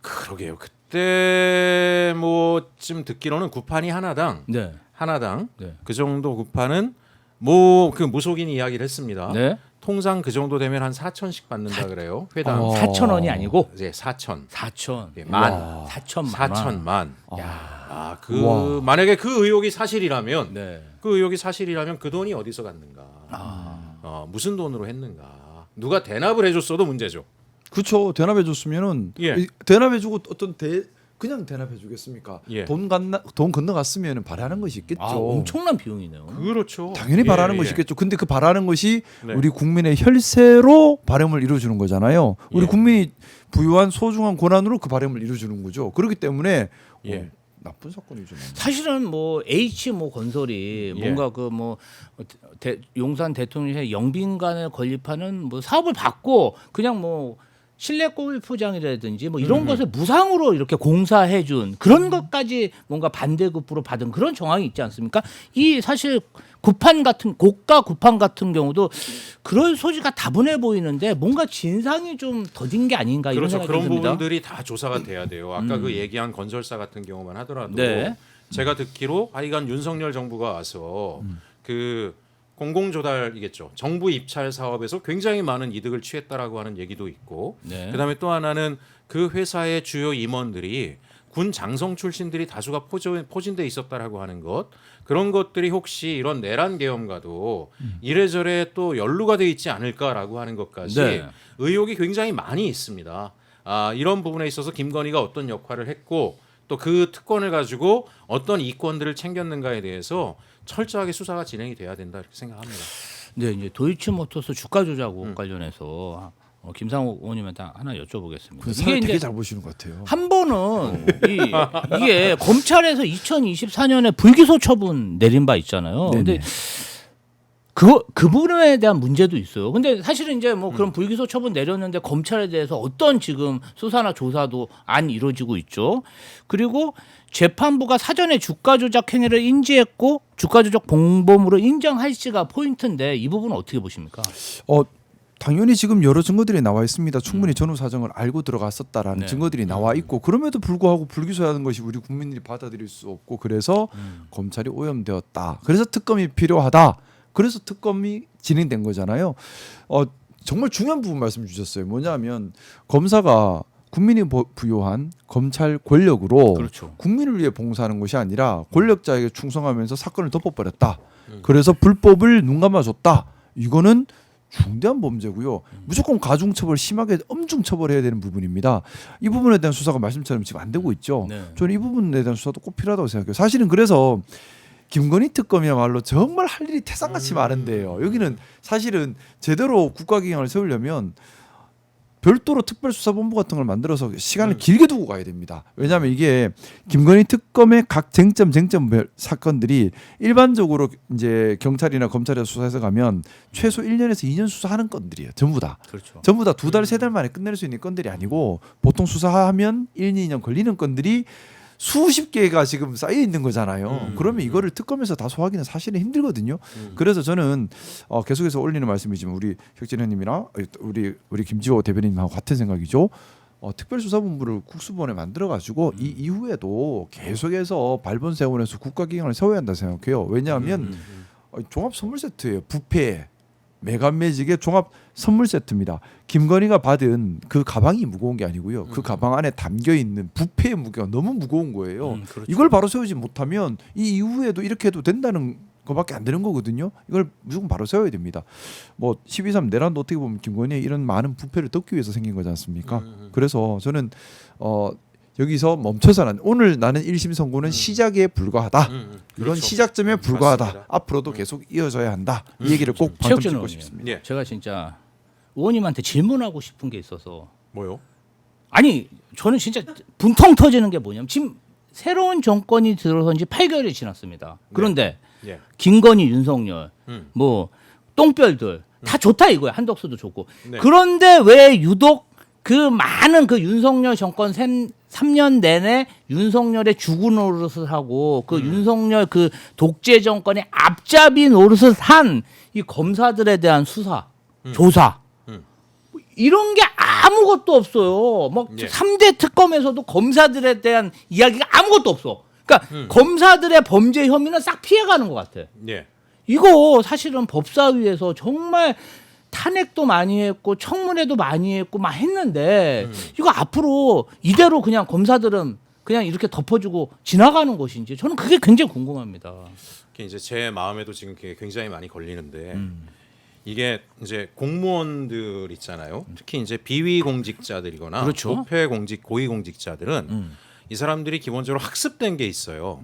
[SPEAKER 3] 그러게요. 그때 뭐쯤 듣기로는 구판이 하나당
[SPEAKER 1] 네.
[SPEAKER 3] 네.
[SPEAKER 1] 네.
[SPEAKER 3] 그 정도 구판은 뭐 그 무속인이 이야기를 했습니다.
[SPEAKER 1] 네.
[SPEAKER 3] 통상 그 정도 되면 한 4천씩 받는다 그래요. 회당.
[SPEAKER 1] 4,000원이 아니고
[SPEAKER 3] 이제 4천.
[SPEAKER 1] 4천.
[SPEAKER 3] 예, 만.
[SPEAKER 2] 와.
[SPEAKER 1] 4천만.
[SPEAKER 3] 4천만.
[SPEAKER 1] 야.
[SPEAKER 2] 와.
[SPEAKER 3] 만약에 그 의혹이 사실이라면
[SPEAKER 1] 네.
[SPEAKER 3] 그 의혹이 사실이라면 그 돈이 어디서 갔는가? 무슨 돈으로 했는가? 누가 대납을 해줬어도 문제죠.
[SPEAKER 2] 그렇죠. 대납해줬으면은
[SPEAKER 3] 예.
[SPEAKER 2] 대납해주고 그냥 대납해주겠습니까?
[SPEAKER 3] 예.
[SPEAKER 2] 돈 건너갔으면 바라는 것이 있겠죠.
[SPEAKER 1] 아, 엄청난 비용이네요.
[SPEAKER 3] 그렇죠.
[SPEAKER 2] 당연히 바라는 것이 있겠죠. 근데 그 바라는 것이
[SPEAKER 3] 네.
[SPEAKER 2] 우리 국민의 혈세로 바람을 이루어주는 거잖아요. 우리
[SPEAKER 3] 예.
[SPEAKER 2] 국민이 부여한 소중한 권한으로 그 바람을 이루어주는 거죠. 그렇기 때문에
[SPEAKER 3] 예.
[SPEAKER 2] 나쁜 사건이죠.
[SPEAKER 1] 사실은 뭐 H 뭐 건설이
[SPEAKER 3] 예.
[SPEAKER 1] 뭔가 그 뭐 용산 대통령실 영빈관을 건립하는 뭐 사업을 받고 그냥 뭐 실내 골프장이라든지 뭐 이런 것을 무상으로 이렇게 공사해준 그런 것까지 뭔가 반대급부로 받은 그런 정황이 있지 않습니까? 이 사실 구판 같은 고가 구판 같은 경우도 그럴 소지가 다분해 보이는데 뭔가 진상이 좀 더딘 게 아닌가 이런
[SPEAKER 3] 그렇죠.
[SPEAKER 1] 생각이
[SPEAKER 3] 그런
[SPEAKER 1] 듭니다.
[SPEAKER 3] 부분들이 다 조사가 돼야 돼요. 아까 그 얘기한 건설사 같은 경우만 하더라도
[SPEAKER 1] 네.
[SPEAKER 3] 제가 듣기로 하여간 윤석열 정부가 와서 그 공공조달이겠죠. 정부 입찰 사업에서 굉장히 많은 이득을 취했다라고 하는 얘기도 있고
[SPEAKER 1] 네.
[SPEAKER 3] 그다음에 또 하나는 그 회사의 주요 임원들이 군 장성 출신들이 다수가 포진돼 있었다라고 하는 것 그런 것들이 혹시 이런 내란 계엄과도 이래저래 또 연루가 돼 있지 않을까라고 하는 것까지
[SPEAKER 1] 네.
[SPEAKER 3] 의혹이 굉장히 많이 있습니다. 이런 부분에 있어서 김건희가 어떤 역할을 했고 또 그 특권을 가지고 어떤 이권들을 챙겼는가에 대해서 철저하게 수사가 진행이 돼야 된다 이렇게 생각합니다.
[SPEAKER 1] 네, 이제 도이치모터스 주가 조작 의혹 관련해서 김상욱 의원님한테 하나 여쭤보겠습니다.
[SPEAKER 2] 그 사람 되게 잘 보시는 것 같아요.
[SPEAKER 1] 한 번은 이게 검찰에서 2024년에 불기소 처분 내린 바 있잖아요.
[SPEAKER 2] 네네.
[SPEAKER 1] 근데 그 부분에 대한 문제도 있어요. 근데 사실은 이제 뭐 그런 불기소 처분 내렸는데 검찰에 대해서 어떤 지금 수사나 조사도 안 이루어지고 있죠. 그리고 재판부가 사전에 주가 조작 행위를 인지했고 주가 조작 공범으로 인정할지가 포인트인데 이 부분은 어떻게 보십니까?
[SPEAKER 2] 당연히 지금 여러 증거들이 나와 있습니다. 충분히 전후 사정을 알고 들어갔었다라는
[SPEAKER 1] 네.
[SPEAKER 2] 증거들이 나와 있고 그럼에도 불구하고 불기소하는 것이 우리 국민들이 받아들일 수 없고 그래서 검찰이 오염되었다. 그래서 특검이 필요하다. 그래서 특검이 진행된 거잖아요. 정말 중요한 부분 말씀 주셨어요. 뭐냐면 검사가 국민이 부여한 검찰 권력으로
[SPEAKER 1] 그렇죠.
[SPEAKER 2] 국민을 위해 봉사하는 것이 아니라 권력자에게 충성하면서 사건을 덮어버렸다. 그래서 불법을 눈 감아줬다. 이거는 중대한 범죄고요. 무조건 가중처벌 심하게 엄중 처벌해야 되는 부분입니다. 이 부분에 대한 수사가 말씀처럼 지금 안 되고 있죠.
[SPEAKER 1] 네.
[SPEAKER 2] 저는 이 부분에 대한 수사도 꼭 필요하다고 생각해요. 사실은 그래서 김건희 특검이야말로 정말 할 일이 태산같이 많은데요. 여기는 사실은 제대로 국가기관을 세우려면 별도로 특별수사본부 같은 걸 만들어서 시간을 길게 두고 가야 됩니다. 왜냐하면 이게 김건희 특검의 각 쟁점별 사건들이 일반적으로 이제 경찰이나 검찰에서 수사해서 가면 최소 1년에서 2년 수사하는 건들이에요. 전부 다.
[SPEAKER 1] 그렇죠.
[SPEAKER 2] 전부 다 2달, 3달 만에 끝낼 수 있는 건들이 아니고 보통 수사하면 1, 2년 걸리는 건들이 수십 개가 지금 쌓여 있는 거잖아요. 그러면 이거를 특검에서 다 소화하기는 사실은 힘들거든요. 그래서 저는 계속해서 올리는 말씀이지만 우리 혁진현님이나 우리 김지호 대변인님하고 같은 생각이죠. 특별수사본부를 국수본에 만들어가지고 이 이후에도 계속해서 발본세원에서 국가기관을 세워야 한다 생각해요. 왜냐하면 종합 선물 세트예요. 뷔페 매간매직의 종합 선물 세트입니다. 김건희가 받은 그 가방이 무거운 게 아니고요. 그 가방 안에 담겨 있는 뷔페의 무게가 너무 무거운 거예요.
[SPEAKER 1] 그렇죠.
[SPEAKER 2] 이걸 바로 세우지 못하면 이 이후에도 이렇게 해도 된다는 거밖에 안 되는 거거든요. 이걸 무조건 바로 세워야 됩니다. 뭐 12.3 내란도 어떻게 보면 김건희의 이런 많은 부패를 덮기 위해서 생긴 거지 않습니까? 그래서 저는 여기서 멈춰서는 오늘 나는 1심 선고는 시작에 불과하다. 이런
[SPEAKER 3] 그렇죠.
[SPEAKER 2] 시작점에 불과하다.
[SPEAKER 3] 맞습니다.
[SPEAKER 2] 앞으로도 계속 이어져야 한다. 이 얘기를 꼭
[SPEAKER 1] 최혁진
[SPEAKER 2] 방금 짚고
[SPEAKER 1] 의원님.
[SPEAKER 2] 싶습니다.
[SPEAKER 3] 예.
[SPEAKER 1] 제가 진짜 의원님한테 질문하고 싶은 게 있어서
[SPEAKER 3] 뭐요?
[SPEAKER 1] 아니 저는 진짜 분통 터지는 게 뭐냐면 지금 새로운 정권이 들어선 지 8개월이 지났습니다. 그런데
[SPEAKER 3] 예.
[SPEAKER 1] 김건희, 윤석열, 뭐 똥별들 다 좋다 이거야. 한덕수도 좋고.
[SPEAKER 3] 네.
[SPEAKER 1] 그런데 왜 유독 그 많은 그 윤석열 정권 3년 내내 윤석열의 죽은 노릇을 하고 그 윤석열 그 독재 정권의 앞잡이 노릇을 한 이 검사들에 대한 수사, 조사 이런 게 아무것도 없어요. 뭐
[SPEAKER 3] 예.
[SPEAKER 1] 3대 특검에서도 검사들에 대한 이야기가 아무것도 없어. 그러니까 검사들의 범죄 혐의는 싹 피해가는 것 같아.
[SPEAKER 3] 예.
[SPEAKER 1] 이거 사실은 법사위에서 정말 탄핵도 많이 했고 청문회도 많이 했고 막 했는데 이거 앞으로 이대로 그냥 검사들은 그냥 이렇게 덮어주고 지나가는 것인지 저는 그게 굉장히 궁금합니다.
[SPEAKER 3] 이제 제 마음에도 지금 그게 굉장히 많이 걸리는데 이게 이제 공무원들 있잖아요. 특히 이제 비위 공직자들이거나
[SPEAKER 1] 그렇죠.
[SPEAKER 3] 부패 공직 고위 공직자들은 이 사람들이 기본적으로 학습된 게 있어요.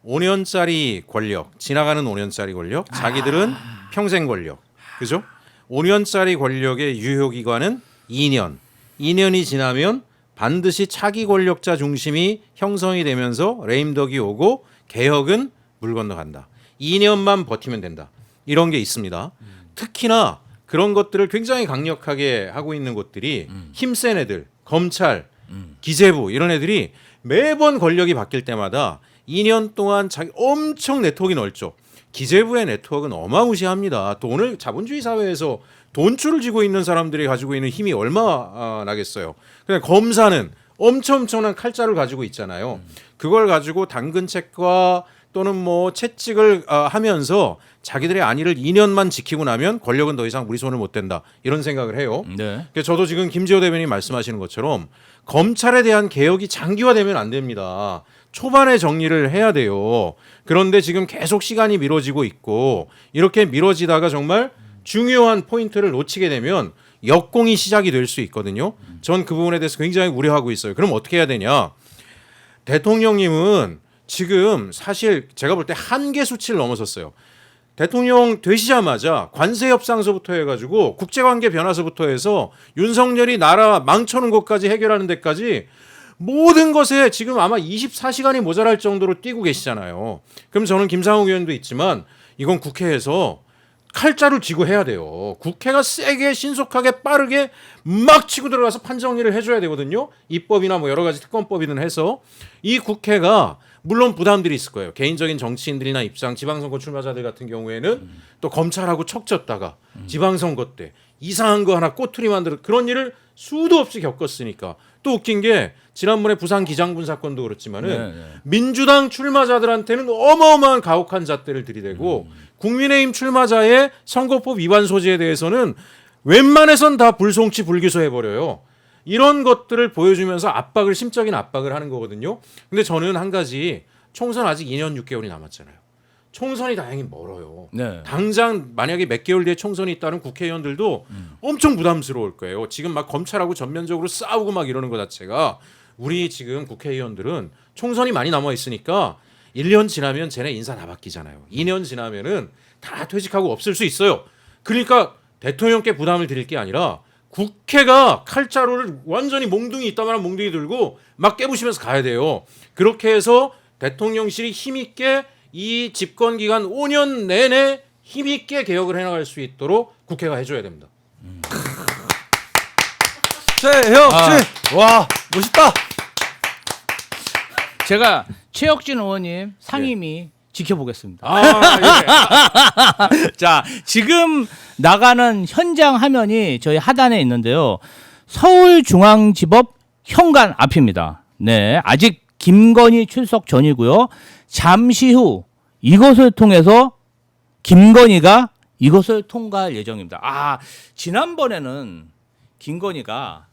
[SPEAKER 3] 5년짜리 권력, 지나가는 5년짜리 권력, 자기들은 평생 권력. 그죠? 5년짜리 권력의 유효 기간은 2년. 2년이 지나면 반드시 차기 권력자 중심이 형성이 되면서 레임덕이 오고 개혁은 물 건너간다. 2년만 버티면 된다. 이런 게 있습니다. 특히나 그런 것들을 굉장히 강력하게 하고 있는 곳들이 힘센 애들, 검찰, 기재부 이런 애들이 매번 권력이 바뀔 때마다 2년 동안 자기 엄청 네트워크가 넓죠. 기재부의 네트워크는 어마무시합니다. 돈을 자본주의 사회에서 돈줄을 쥐고 있는 사람들이 가지고 있는 힘이 얼마나 나겠어요. 그냥 검사는 엄청난 칼자를 가지고 있잖아요. 그걸 가지고 당근책과 또는 뭐 채찍을 하면서 자기들의 안위를 2년만 지키고 나면 권력은 더 이상 우리 손을 못 댄다 이런 생각을 해요.
[SPEAKER 1] 네.
[SPEAKER 3] 그래서 저도 지금 김지호 대변인 말씀하시는 것처럼 검찰에 대한 개혁이 장기화되면 안 됩니다. 초반에 정리를 해야 돼요. 그런데 지금 계속 시간이 미뤄지고 있고 이렇게 미뤄지다가 정말 중요한 포인트를 놓치게 되면 역공이 시작이 될 수 있거든요. 전 그 부분에 대해서 굉장히 우려하고 있어요. 그럼 어떻게 해야 되냐? 대통령님은 지금 사실 제가 볼 때 한계 수치를 넘어섰어요. 대통령 되시자마자 관세협상서부터 해가지고 국제관계 변화서부터 해서 윤석열이 나라 망쳐놓은 것까지 해결하는 데까지 모든 것에 지금 아마 24시간이 모자랄 정도로 뛰고 계시잖아요. 그럼 저는 김상욱 의원도 있지만 이건 국회에서 칼자를 쥐고 해야 돼요. 국회가 세게 신속하게 빠르게 막 치고 들어가서 판정리를 해줘야 되거든요. 입법이나 뭐 여러 가지 특검법이든 해서 이 국회가 물론 부담들이 있을 거예요. 개인적인 정치인들이나 입장, 지방선거 출마자들 같은 경우에는 또 검찰하고 척졌다가 지방선거 때 이상한 거 하나 꼬투리 만들어 그런 일을 수도 없이 겪었으니까. 또 웃긴 게 지난번에 부산 기장군 사건도 그렇지만은 민주당 출마자들한테는 어마어마한 가혹한 잣대를 들이대고 국민의힘 출마자의 선거법 위반 소지에 대해서는 웬만해선 다 불송치 불기소 해버려요. 이런 것들을 보여주면서 압박을 심적인 압박을 하는 거거든요. 근데 저는 한 가지 총선 아직 2년 6개월이 남았잖아요. 총선이 다행히 멀어요.
[SPEAKER 1] 네.
[SPEAKER 3] 당장 만약에 몇 개월 뒤에 총선이 있다는 국회의원들도 엄청 부담스러울 거예요. 지금 막 검찰하고 전면적으로 싸우고 막 이러는 것 자체가 우리 지금 국회의원들은 총선이 많이 남아 있으니까 1년 지나면 쟤네 인사 다 바뀌잖아요. 2년 지나면은 다 퇴직하고 없을 수 있어요. 그러니까 대통령께 부담을 드릴 게 아니라 국회가 칼자루를 완전히 몽둥이 있다만 몽둥이 들고 막 깨부시면서 가야 돼요. 그렇게 해서 대통령실이 힘있게 이 집권 기간 5년 내내 힘있게 개혁을 해나갈 수 있도록 국회가 해줘야 됩니다.
[SPEAKER 2] 최혁진 와 멋있다.
[SPEAKER 1] 제가 최혁진 의원님 상임위 지켜보겠습니다. 자, 지금 나가는 현장 화면이 저희 하단에 있는데요. 서울중앙지법 현관 앞입니다. 네, 아직 김건희 출석 전이고요. 잠시 후 이것을 통해서 김건희가 이것을 통과할 예정입니다. 아, 지난번에는 김건희가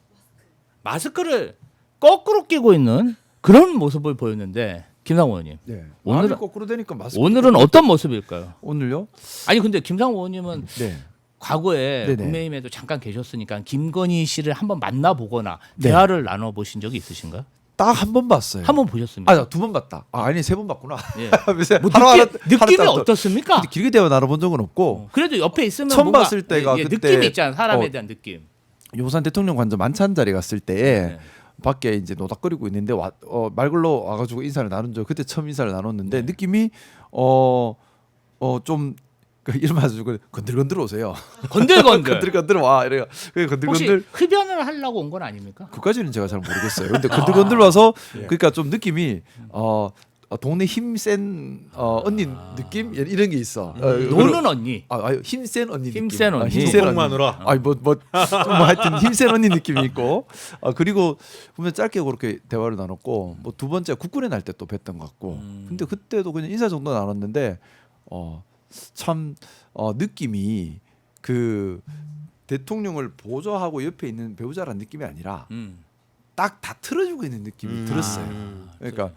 [SPEAKER 1] 마스크를 거꾸로 끼고 있는 그런 모습을 보였는데 김상호 의원님,
[SPEAKER 2] 네.
[SPEAKER 1] 오늘은-
[SPEAKER 2] 말이 거꾸로 되니까 마스크.
[SPEAKER 1] 오늘은 어떤 모습일까요?
[SPEAKER 2] 오늘요?
[SPEAKER 1] 아니 근데 김상호 의원님은
[SPEAKER 2] 네.
[SPEAKER 1] 과거에
[SPEAKER 2] 네네.
[SPEAKER 1] 국민의힘에도 잠깐 계셨으니까 김건희 씨를 한번 만나보거나
[SPEAKER 2] 네.
[SPEAKER 1] 대화를 나눠보신 적이 있으신가요?
[SPEAKER 2] 딱 한 번 봤어요.
[SPEAKER 1] 한 번 보셨습니까?
[SPEAKER 2] 아, 두 번 봤다. 아니, 세 번 봤구나.
[SPEAKER 1] 예.
[SPEAKER 2] 그래서
[SPEAKER 1] 뭐
[SPEAKER 2] 하루
[SPEAKER 1] 느낌이
[SPEAKER 2] 따라 또-
[SPEAKER 1] 어떻습니까?
[SPEAKER 2] 근데 길게 대화 나눠본 적은 없고
[SPEAKER 1] 그래도 옆에 있으면
[SPEAKER 2] 처음
[SPEAKER 1] 뭔가
[SPEAKER 2] 봤을 때가 그때-
[SPEAKER 1] 느낌이 있잖아. 사람에
[SPEAKER 2] 어,
[SPEAKER 1] 대한 느낌.
[SPEAKER 2] 용산 대통령 관저 만찬 자리 갔을 때
[SPEAKER 1] 네.
[SPEAKER 2] 밖에 이제 노닥거리고 있는데 말 걸러 와가지고 인사를 나눈 적 그때 처음 인사를 나눴는데 느낌이 좀 이런 말씀 건들건들 오세요.
[SPEAKER 1] 건들건들.
[SPEAKER 2] 건들건들 와 이래요.
[SPEAKER 1] 혹시
[SPEAKER 2] 건들건들
[SPEAKER 1] 흡연을 하려고 온 건 아닙니까?
[SPEAKER 2] 그까지는 제가 잘 모르겠어요. 근데 건들건들 와서
[SPEAKER 3] 예.
[SPEAKER 2] 그러니까 좀 느낌이 동네 힘센 언니 느낌 이런 게 있어.
[SPEAKER 1] 노는 언니.
[SPEAKER 2] 힘센 언니
[SPEAKER 1] 힘센
[SPEAKER 2] 느낌.
[SPEAKER 1] 언니.
[SPEAKER 2] 힘센 언니.
[SPEAKER 3] 마누라.
[SPEAKER 2] 아니 뭐 하여튼 힘센 언니 느낌이 있고 그리고 보면 짧게 그렇게 대화를 나눴고 뭐 두 번째 국군의 날 때 또 뵀던 것 같고 근데 그때도 그냥 인사 정도 나눴는데 참 느낌이 그 대통령을 보좌하고 옆에 있는 배우자라는 느낌이 아니라 딱 다 틀어주고 있는 느낌이 들었어요. 그러니까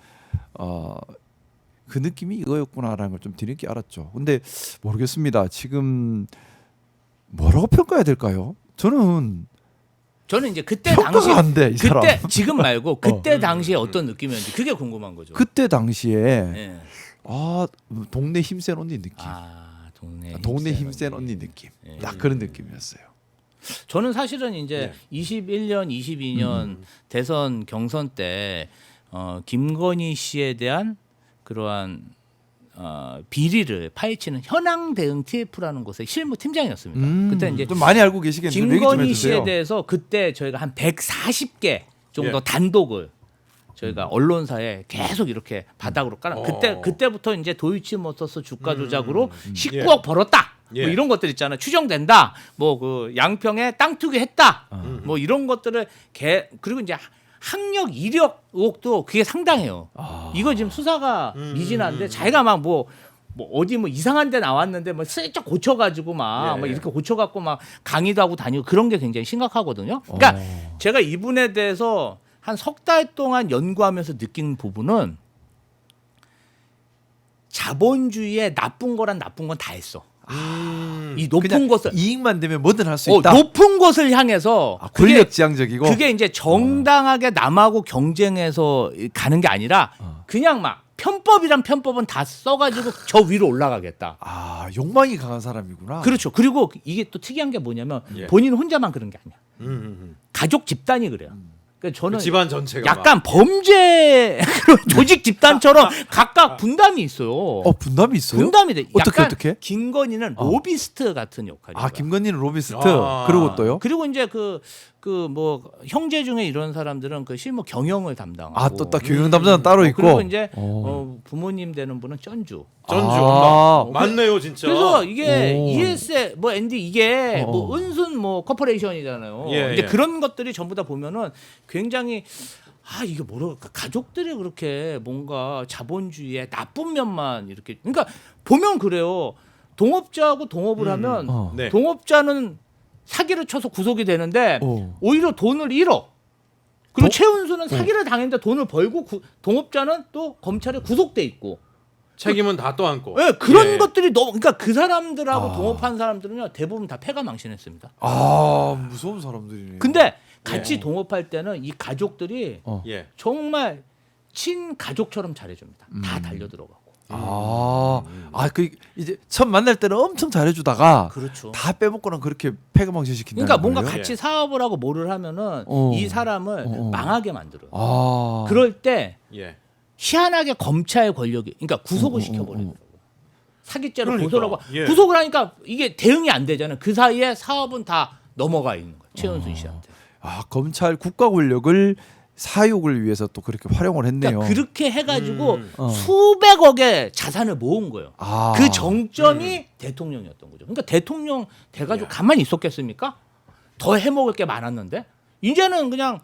[SPEAKER 2] 그 느낌이 이거였구나라는 걸 좀 뒤늦게 알았죠. 근데 모르겠습니다. 지금 뭐라고 평가해야 될까요? 저는
[SPEAKER 1] 이제 그때
[SPEAKER 2] 평가가
[SPEAKER 1] 당시
[SPEAKER 2] 안 돼, 이 사람.
[SPEAKER 1] 그때 지금 말고 그때 당시에 어떤 느낌이었는지 그게 궁금한 거죠.
[SPEAKER 2] 그때 당시에
[SPEAKER 1] 예.
[SPEAKER 2] 동네 힘센 언니 느낌.
[SPEAKER 1] 동네
[SPEAKER 2] 힘센 언니 느낌. 딱 그런 느낌이었어요.
[SPEAKER 1] 저는 사실은 이제 21년, 22년 대선 경선 때 김건희 씨에 대한 그러한 비리를 파헤치는 현황 대응 TF라는 곳의 실무 팀장이었습니다. 그때 이제
[SPEAKER 2] 좀 많이 알고 계시겠는데 얘기 좀
[SPEAKER 1] 김건희
[SPEAKER 2] 해주세요.
[SPEAKER 1] 씨에 대해서 그때 저희가 한 140개 정도
[SPEAKER 3] 예.
[SPEAKER 1] 단독을 저희가 언론사에 계속 이렇게 바닥으로 깔아. 그때부터 이제 도이치모터스 주가 조작으로 19억 벌었다.
[SPEAKER 3] 예.
[SPEAKER 1] 뭐 이런 것들 있잖아. 추정된다. 뭐 그 양평에 땅 투기했다. 뭐 이런 것들을 그리고 이제 학력 이력 의혹도 그게 상당해요. 이거 지금 수사가 미진한데 자기가 막 뭐 어디 뭐 이상한 데 나왔는데 뭐 슬쩍 고쳐가지고 막
[SPEAKER 3] 예.
[SPEAKER 1] 이렇게 고쳐갖고 막 강의도 하고 다니고 그런 게 굉장히 심각하거든요. 그러니까 제가 이분에 대해서 한 석 달 동안 연구하면서 느낀 부분은 자본주의의 나쁜 거란 나쁜 건 다 했어. 이 높은
[SPEAKER 2] 그냥
[SPEAKER 1] 것을
[SPEAKER 2] 이익만 되면 뭐든 할 수 있다.
[SPEAKER 1] 높은 것을 향해서
[SPEAKER 2] 권력지향적이고.
[SPEAKER 1] 그게 이제 정당하게 남하고 경쟁해서 가는 게 아니라 그냥 막 편법이란 편법은 다 써가지고 저 위로 올라가겠다.
[SPEAKER 2] 욕망이 강한 사람이구나.
[SPEAKER 1] 그렇죠. 그리고 이게 또 특이한 게 뭐냐면
[SPEAKER 3] 예.
[SPEAKER 1] 본인 혼자만 그런 게 아니야. 가족 집단이 그래요. 그러니까 저는
[SPEAKER 3] 그 집안 전체가
[SPEAKER 1] 약간 범죄 그런 조직 집단처럼 각각 분담이 있어요.
[SPEAKER 2] 분담이 있어요?
[SPEAKER 1] 분담이 돼. 약간
[SPEAKER 2] 어떻게?
[SPEAKER 1] 김건희는 로비스트 같은 역할이에요.
[SPEAKER 2] 김건희는 로비스트.
[SPEAKER 3] 아.
[SPEAKER 2] 그러고 또요?
[SPEAKER 1] 그리고 이제 그 뭐 형제 중에 이런 사람들은 그 실무 경영을 담당하고
[SPEAKER 2] 또 딱 경영 담당은 따로 있고.
[SPEAKER 1] 그리고 이제 부모님 되는 분은 쩐주.
[SPEAKER 3] 전주
[SPEAKER 2] 아.
[SPEAKER 3] 엄마 맞네요 진짜.
[SPEAKER 1] 그래서 이게
[SPEAKER 2] 오.
[SPEAKER 1] ES 뭐 ND 이게 뭐 은순 뭐 커퍼레이션이잖아요.
[SPEAKER 3] 예,
[SPEAKER 1] 이제
[SPEAKER 3] 예.
[SPEAKER 1] 그런 것들이 전부 다 보면은 굉장히 이게 뭐랄까 가족들이 그렇게 뭔가 자본주의의 나쁜 면만 이렇게 그러니까 보면 그래요. 동업자하고 동업을 하면
[SPEAKER 3] 네.
[SPEAKER 1] 동업자는 사기를 쳐서 구속이 되는데
[SPEAKER 2] 어.
[SPEAKER 1] 오히려 돈을 잃어. 그리고 최은수는 사기를 당했는데 돈을 벌고 동업자는 또 검찰에 구속돼 있고.
[SPEAKER 3] 책임은 다 떠안고.
[SPEAKER 1] 네, 그런
[SPEAKER 3] 예.
[SPEAKER 1] 것들이 너무 그러니까 그 사람들하고 동업한 사람들은요 대부분 다 패가 망신했습니다.
[SPEAKER 2] 무서운 사람들이네.
[SPEAKER 1] 근데 같이 동업할 때는 이 가족들이
[SPEAKER 3] 예.
[SPEAKER 1] 정말 친가족처럼 잘해줍니다. 다 달려들어가고.
[SPEAKER 2] 그 이제 처음 만날 때는 엄청 잘해주다가
[SPEAKER 1] 그렇죠.
[SPEAKER 2] 다 빼먹고는 그렇게 패가망신 시킨다는
[SPEAKER 1] 그러니까 뭔가
[SPEAKER 2] 거예요?
[SPEAKER 1] 같이 사업을 하고 뭐를 하면은 이 사람을 망하게 만들어요. 그럴 때
[SPEAKER 3] 예.
[SPEAKER 1] 희한하게 검찰 권력이 그러니까 구속을 시켜버리더라고. 사기죄로
[SPEAKER 3] 그러니까,
[SPEAKER 1] 고소를 하고
[SPEAKER 3] 예.
[SPEAKER 1] 구속을 하니까 이게 대응이 안 되잖아요. 그 사이에 사업은 다 넘어가 있는 거예요. 최은순 씨한테.
[SPEAKER 2] 검찰 국가 권력을 사육을 위해서 또 그렇게 활용을 했네요.
[SPEAKER 1] 그러니까 그렇게 해가지고
[SPEAKER 2] 어.
[SPEAKER 1] 수백억의 자산을 모은 거예요.
[SPEAKER 2] 아.
[SPEAKER 1] 그 정점이 대통령이었던 거죠. 그러니까 대통령 돼가지고 가만히 있었겠습니까? 더 해먹을 게 많았는데 이제는 그냥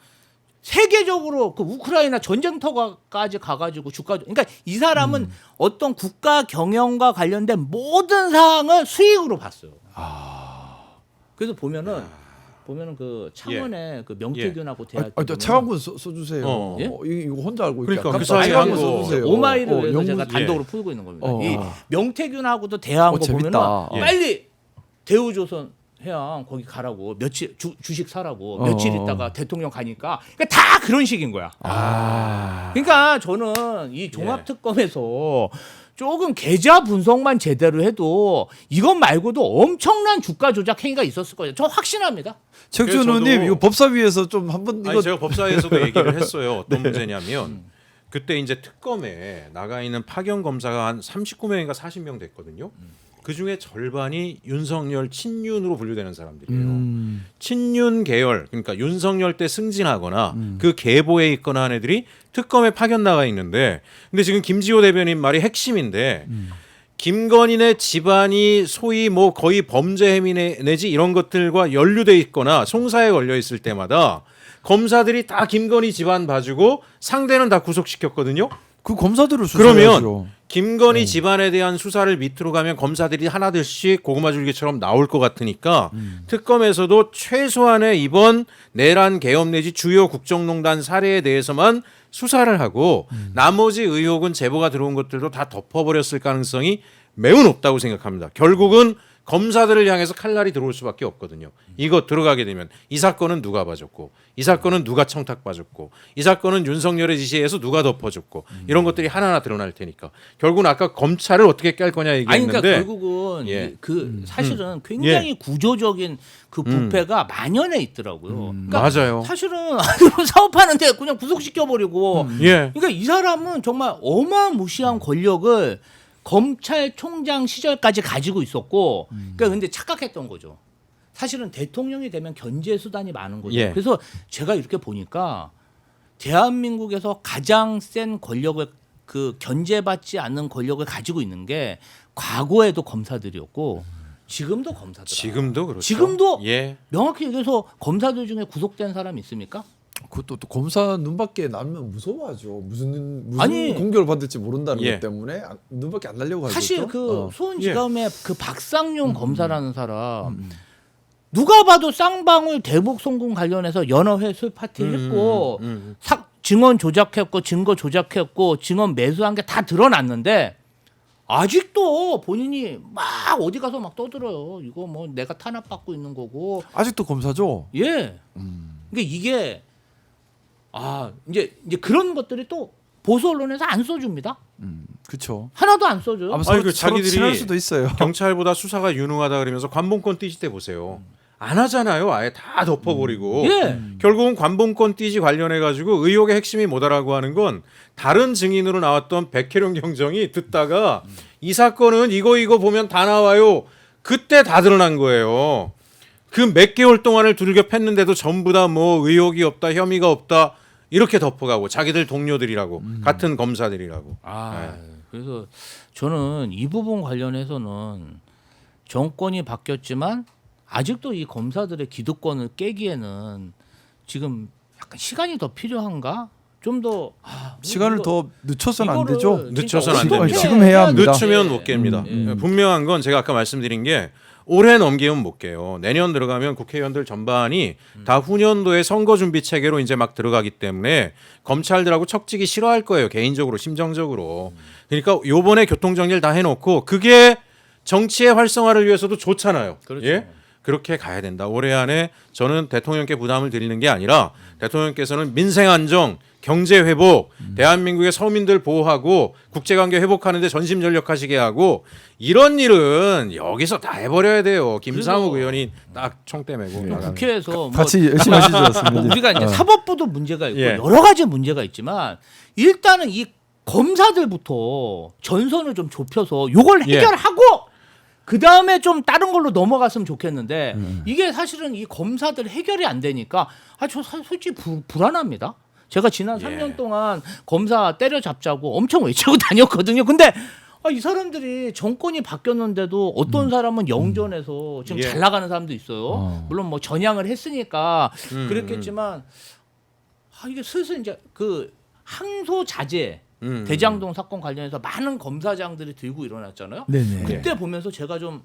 [SPEAKER 1] 세계적으로 그 우크라이나 전쟁터까지 가가지고 주가, 그러니까 이 사람은 어떤 국가 경영과 관련된 모든 사항을 수익으로 봤어요. 그래서 보면은 그 창원에 그 명태균하고 대학
[SPEAKER 2] 차관군 써주세요.
[SPEAKER 1] 예?
[SPEAKER 2] 이거 혼자 알고
[SPEAKER 3] 그러니까
[SPEAKER 2] 있게
[SPEAKER 3] 그 사이에
[SPEAKER 2] 차관군
[SPEAKER 3] 한 거.
[SPEAKER 2] 써주세요.
[SPEAKER 1] 오마이를 위해서
[SPEAKER 2] 연구-
[SPEAKER 1] 제가
[SPEAKER 3] 예.
[SPEAKER 1] 단독으로 풀고 있는 겁니다.
[SPEAKER 2] 어.
[SPEAKER 1] 이 명태균하고도 대화한 거
[SPEAKER 2] 재밌다.
[SPEAKER 1] 보면은 빨리 대우조선 해양 거기 가라고 며칠 주식 사라고
[SPEAKER 2] 어.
[SPEAKER 1] 며칠 있다가 대통령 가니까 그러니까 다 그런 식인 거야. 그러니까 저는 이 종합특검에서 조금 계좌 분석만 제대로 해도 이것 말고도 엄청난 주가 조작 행위가 있었을 거예요. 저 확신합니다.
[SPEAKER 2] 최욱준
[SPEAKER 3] 저도-
[SPEAKER 2] 의원님 이거 법사위에서 좀 한번 이거
[SPEAKER 3] 아니 제가 법사에서도 얘기를 했어요. 어떤 문제냐면 그때 이제 특검에 나가 있는 파견 검사가 한 39명인가 40명 됐거든요. 그 중에 절반이 윤석열 친윤으로 분류되는 사람들이에요. 친윤 계열, 그러니까 윤석열 때 승진하거나 그 계보에 있거나 한 애들이 특검에 파견 나가 있는데, 근데 지금 김지호 대변인 말이 핵심인데, 김건희네 집안이 소위 뭐 거의 범죄 혐의 내지 이런 것들과 연루돼 있거나 송사에 걸려 있을 때마다 검사들이 다 김건희 집안 봐주고 상대는 다 구속시켰거든요.
[SPEAKER 2] 그 검사들을 수사해야죠.
[SPEAKER 3] 그러면 김건희 집안에 대한 수사를 밑으로 가면 검사들이 하나둘씩 고구마 줄기처럼 나올 것 같으니까 특검에서도 최소한의 이번 내란 계엄 내지 주요 국정농단 사례에 대해서만 수사를 하고 나머지 의혹은 제보가 들어온 것들도 다 덮어버렸을 가능성이 매우 높다고 생각합니다. 결국은 검사들을 향해서 칼날이 들어올 수밖에 없거든요. 이거 들어가게 되면 이 사건은 누가 봐줬고, 이 사건은 누가 청탁봐줬고, 이 사건은 윤석열의 지시에서 누가 덮어줬고, 이런 것들이 하나하나 드러날 테니까 결국은 아까 검찰을 어떻게 깰 거냐
[SPEAKER 1] 아니
[SPEAKER 3] 얘기했는데,
[SPEAKER 1] 그러니까 결국은
[SPEAKER 3] 예.
[SPEAKER 1] 그 사실은 굉장히 구조적인 그 부패가 만연해 있더라고요. 그러니까
[SPEAKER 3] 맞아요.
[SPEAKER 1] 사실은 사업하는데 그냥 구속시켜 버리고.
[SPEAKER 3] 예,
[SPEAKER 1] 그러니까 이 사람은 정말 어마무시한 권력을 검찰총장 시절까지 가지고 있었고, 그러니까 근데 착각했던 거죠. 사실은 대통령이 되면 견제 수단이 많은 거죠.
[SPEAKER 3] 예.
[SPEAKER 1] 그래서 제가 이렇게 보니까 대한민국에서 가장 센 권력을 그 견제받지 않는 권력을 가지고 있는 게 과거에도 검사들이었고 지금도 검사들.
[SPEAKER 3] 지금도 그렇죠.
[SPEAKER 1] 지금도
[SPEAKER 3] 예,
[SPEAKER 1] 명확히 얘기해서 검사들 중에 구속된 사람이 있습니까?
[SPEAKER 2] 그것도 또 검사 눈밖에 나면 무서워하죠. 무슨
[SPEAKER 1] 아니,
[SPEAKER 2] 공격을 받을지 모른다는
[SPEAKER 3] 예.
[SPEAKER 2] 것 때문에 눈밖에 안 날려고 하죠.
[SPEAKER 1] 사실 그 수원지검의 그 박상용 검사라는 사람 누가 봐도 쌍방울 대북 송금 관련해서 여러 회 술 파티 했고 증언 조작했고 증거 조작했고 증언 매수한 게 다 드러났는데 아직도 본인이 막 어디 가서 막 떠들어요. 이거 뭐 내가 탄압받고 있는 거고.
[SPEAKER 2] 아직도 검사죠.
[SPEAKER 1] 예. 그러니까 이게 이제 그런 것들이 또 보수 언론에서 안 써줍니다.
[SPEAKER 2] 그렇죠.
[SPEAKER 1] 하나도 안 써줘요.
[SPEAKER 2] 아마
[SPEAKER 3] 아니, 그
[SPEAKER 2] 서로
[SPEAKER 3] 자기들이
[SPEAKER 2] 친할 수도 있어요.
[SPEAKER 3] 경찰보다 수사가 유능하다 그러면서 관봉권 띄질 때 보세요. 안 하잖아요. 아예 다 덮어버리고.
[SPEAKER 1] 예.
[SPEAKER 3] 결국은 관봉권 띄지 관련해 가지고 의혹의 핵심이 뭐다라고 하는 건 다른 증인으로 나왔던 백혜룡 경정이 듣다가 이 사건은 이거 보면 다 나와요. 그때 다 드러난 거예요. 그 몇 개월 동안을 두들겨 팼는데도 전부 다 뭐 의혹이 없다, 혐의가 없다 이렇게 덮어가고 자기들 동료들이라고 같은 검사들이라고.
[SPEAKER 1] 그래서 저는 이 부분 관련해서는 정권이 바뀌었지만 아직도 이 검사들의 기득권을 깨기에는 지금 약간 시간이 더 필요한가? 좀 더
[SPEAKER 2] 시간을 더 늦춰서는 안 되죠.
[SPEAKER 3] 늦춰서는 안
[SPEAKER 1] 어떻게
[SPEAKER 3] 됩니다.
[SPEAKER 2] 지금 해야 합니다.
[SPEAKER 3] 늦추면 못 깹니다. 분명한 건 제가 아까 말씀드린 게 올해 넘기면 못 깨요. 내년 들어가면 국회의원들 전반이 다 후년도에 선거 준비 체계로 이제 막 들어가기 때문에 검찰들하고 척지기 싫어할 거예요. 개인적으로 심정적으로. 그러니까 요번에 교통정리를 다 해놓고 그게 정치의 활성화를 위해서도 좋잖아요.
[SPEAKER 1] 그렇죠.
[SPEAKER 3] 예? 그렇게 가야 된다. 올해 안에 저는 대통령께 부담을 드리는 게 아니라 대통령께서는 민생 안정, 경제 회복, 대한민국의 서민들 보호하고 국제관계 회복하는데 전심전력하시게 하고 이런 일은 여기서 다 해버려야 돼요. 김상욱 의원이 딱 총대 메고 나가는.
[SPEAKER 1] 국회에서 뭐
[SPEAKER 2] 같이 열심히 하시죠.
[SPEAKER 1] 뭐 우리가 이제 사법부도 문제가 있고
[SPEAKER 3] 예.
[SPEAKER 1] 여러 가지 문제가 있지만 일단은 이 검사들부터 전선을 좀 좁혀서 요걸 해결하고 그 다음에 좀 다른 걸로 넘어갔으면 좋겠는데 이게 사실은 이 검사들 해결이 안 되니까 저 솔직히 불안합니다. 제가 지난
[SPEAKER 3] 예.
[SPEAKER 1] 3년 동안 검사 때려잡자고 엄청 외치고 다녔거든요. 근데 이 사람들이 정권이 바뀌었는데도 어떤 사람은 영전에서 지금
[SPEAKER 3] 예.
[SPEAKER 1] 잘 나가는 사람도 있어요. 물론 뭐 전향을 했으니까 그랬겠지만 이게 슬슬 이제 그 항소 자제 대장동 사건 관련해서 많은 검사장들이 들고 일어났잖아요.
[SPEAKER 2] 네네.
[SPEAKER 1] 그때 보면서 제가 좀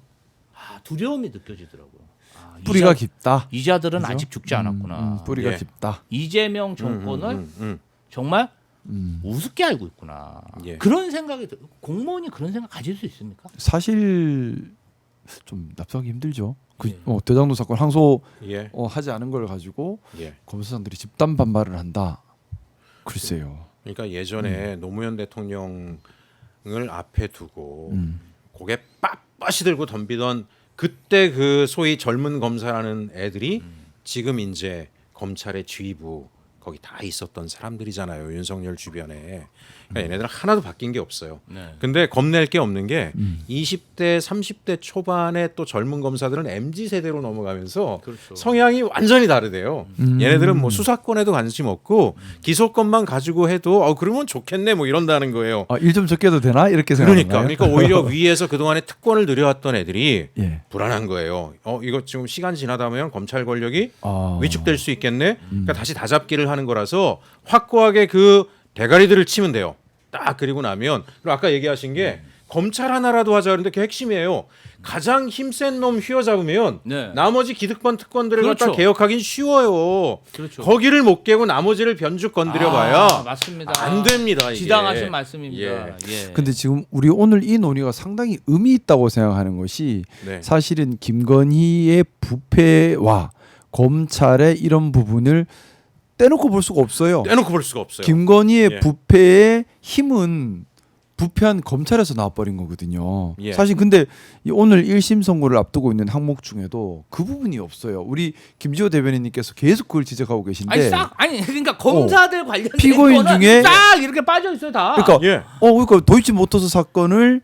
[SPEAKER 1] 두려움이 느껴지더라고요.
[SPEAKER 2] 뿌리가 깊다.
[SPEAKER 1] 이자들은
[SPEAKER 2] 그죠?
[SPEAKER 1] 아직 죽지 않았구나.
[SPEAKER 2] 뿌리가
[SPEAKER 3] 예.
[SPEAKER 2] 깊다.
[SPEAKER 1] 이재명 정권을 정말 우습게 알고 있구나.
[SPEAKER 3] 예.
[SPEAKER 1] 그런 생각이 공무원이 그런 생각 가질 수 있습니까?
[SPEAKER 2] 사실 좀 납득하기 힘들죠.
[SPEAKER 1] 예.
[SPEAKER 2] 대장동 사건 항소
[SPEAKER 3] 예.
[SPEAKER 2] 하지 않은 걸 가지고
[SPEAKER 3] 예.
[SPEAKER 2] 검사장들이 집단 반발을 한다. 글쎄요.
[SPEAKER 3] 그러니까 예전에 노무현 대통령을 앞에 두고 고개 빳빳이 들고 덤비던 그때 그 소위 젊은 검사라는 애들이 지금 이제 검찰의 지휘부 거기 다 있었던 사람들이잖아요. 윤석열 주변에. 그러니까 얘네들은 하나도 바뀐 게 없어요.
[SPEAKER 1] 네.
[SPEAKER 3] 근데 겁낼 게 없는 게 20대, 30대 초반에 또 젊은 검사들은 MZ 세대로 넘어가면서
[SPEAKER 1] 그렇죠.
[SPEAKER 3] 성향이 완전히 다르대요. 얘네들은 뭐 수사권에도 관심 없고 기소권만 가지고 해도 그러면 좋겠네 뭐 이런다는 거예요.
[SPEAKER 2] 일 좀 적게 해도 되나 이렇게 생각하나요?
[SPEAKER 3] 그러니까 오히려 위에서 그동안에 특권을 누려왔던 애들이
[SPEAKER 2] 예.
[SPEAKER 3] 불안한 거예요. 이거 지금 시간 지나다 보면 검찰 권력이
[SPEAKER 2] 아.
[SPEAKER 3] 위축될 수 있겠네. 그러니까 다시 다잡기를 하는 거라서 확고하게 그 대가리들을 치면 돼요. 딱 그리고 나면 그리고 아까 얘기하신 게 검찰 하나라도 하자 그러는데 그게 핵심이에요. 가장 힘센 놈 휘어잡으면
[SPEAKER 1] 네.
[SPEAKER 3] 나머지 기득권 특권들을 갖다
[SPEAKER 1] 그렇죠.
[SPEAKER 3] 개혁하긴 쉬워요.
[SPEAKER 1] 그렇죠.
[SPEAKER 3] 거기를 못 깨고 나머지를 변죽 건드려봐야
[SPEAKER 1] 맞습니다.
[SPEAKER 3] 안 됩니다. 이게.
[SPEAKER 1] 지당하신 말씀입니다.
[SPEAKER 3] 예.
[SPEAKER 1] 예.
[SPEAKER 2] 근데 지금 우리 오늘 이 논의가 상당히 의미 있다고 생각하는 것이
[SPEAKER 3] 네.
[SPEAKER 2] 사실은 김건희의 부패와 검찰의 이런 부분을 떼놓고 볼 수가 없어요.
[SPEAKER 3] 떼놓고 볼 수가 없어요.
[SPEAKER 2] 김건희의
[SPEAKER 3] 예.
[SPEAKER 2] 부패의 힘은 부패한 검찰에서 나와버린 거거든요.
[SPEAKER 3] 예.
[SPEAKER 2] 사실 근데 이 오늘 1심 선고를 앞두고 있는 항목 중에도 그 부분이 없어요. 우리 김지호 대변인님께서 계속 그걸 지적하고 계신데
[SPEAKER 1] 그러니까 검사들 관련된
[SPEAKER 2] 피고인
[SPEAKER 1] 거는
[SPEAKER 2] 중에
[SPEAKER 1] 싹 이렇게 빠져 있어요 다.
[SPEAKER 2] 그러니까
[SPEAKER 3] 예.
[SPEAKER 2] 그러니까 도이치모터스 사건을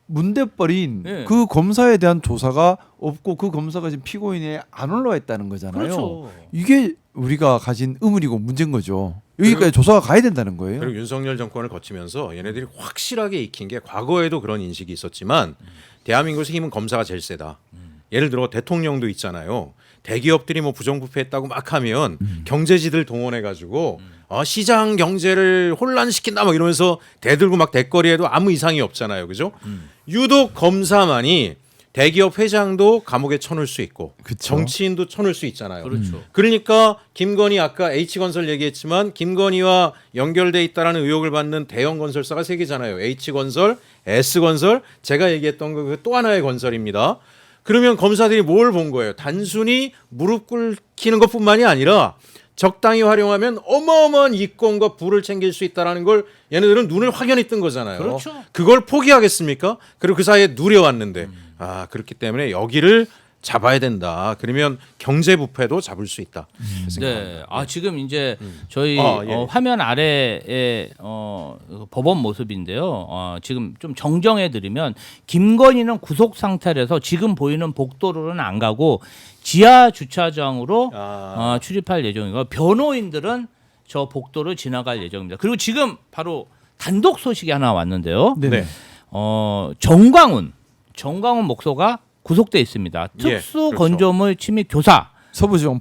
[SPEAKER 2] 문대버린
[SPEAKER 1] 예.
[SPEAKER 2] 그 검사에 대한 조사가 없고 그 검사가 지금 피고인에 안 올라와 있다는 거잖아요.
[SPEAKER 1] 그렇죠.
[SPEAKER 2] 이게 우리가 가진 의문이고 문제인 거죠. 여기까지 조사가 가야 된다는 거예요.
[SPEAKER 3] 그리고 윤석열 정권을 거치면서 얘네들이 확실하게 익힌 게 과거에도 그런 인식이 있었지만 대한민국에서 힘은 검사가 제일 세다. 예를 들어 대통령도 있잖아요. 대기업들이 뭐 부정부패했다고 막 하면 경제지들 동원해 가지고 시장 경제를 혼란시킨다 막 이러면서 대들고 막 대거리에도 아무 이상이 없잖아요. 그죠? 유독 검사만이 대기업 회장도 감옥에 쳐놓을 수 있고
[SPEAKER 2] 그쵸.
[SPEAKER 3] 정치인도 쳐놓을 수 있잖아요.
[SPEAKER 1] 그렇죠.
[SPEAKER 3] 그러니까 김건희 아까 H건설 얘기했지만 김건희와 연결돼 있다라는 의혹을 받는 대형 건설사가 세 개잖아요. H건설, S건설, 제가 얘기했던 그 또 하나의 건설입니다. 그러면 검사들이 뭘 본 거예요? 단순히 무릎 꿇히는 것뿐만이 아니라 적당히 활용하면 어마어마한 이권과 부를 챙길 수 있다라는 걸 얘네들은 눈을 확연히 뜬 거잖아요.
[SPEAKER 1] 그렇죠.
[SPEAKER 3] 그걸 포기하겠습니까? 그리고 그 사이에 누려왔는데 그렇기 때문에 여기를 잡아야 된다. 그러면 경제 부패도 잡을 수 있다.
[SPEAKER 1] 네. 지금 이제 저희
[SPEAKER 3] 예.
[SPEAKER 1] 화면 아래에 법원 모습인데요. 지금 좀 정정해 드리면 김건희는 구속 상태라서 지금 보이는 복도로는 안 가고 지하 주차장으로 출입할 예정이고 변호인들은 저 복도를 지나갈 예정입니다. 그리고 지금 바로 단독 소식이 하나 왔는데요.
[SPEAKER 2] 네네.
[SPEAKER 1] 정광훈 목소가 구속돼 있습니다.
[SPEAKER 3] 예,
[SPEAKER 1] 특수 건조물 침입 교사
[SPEAKER 2] 서부지검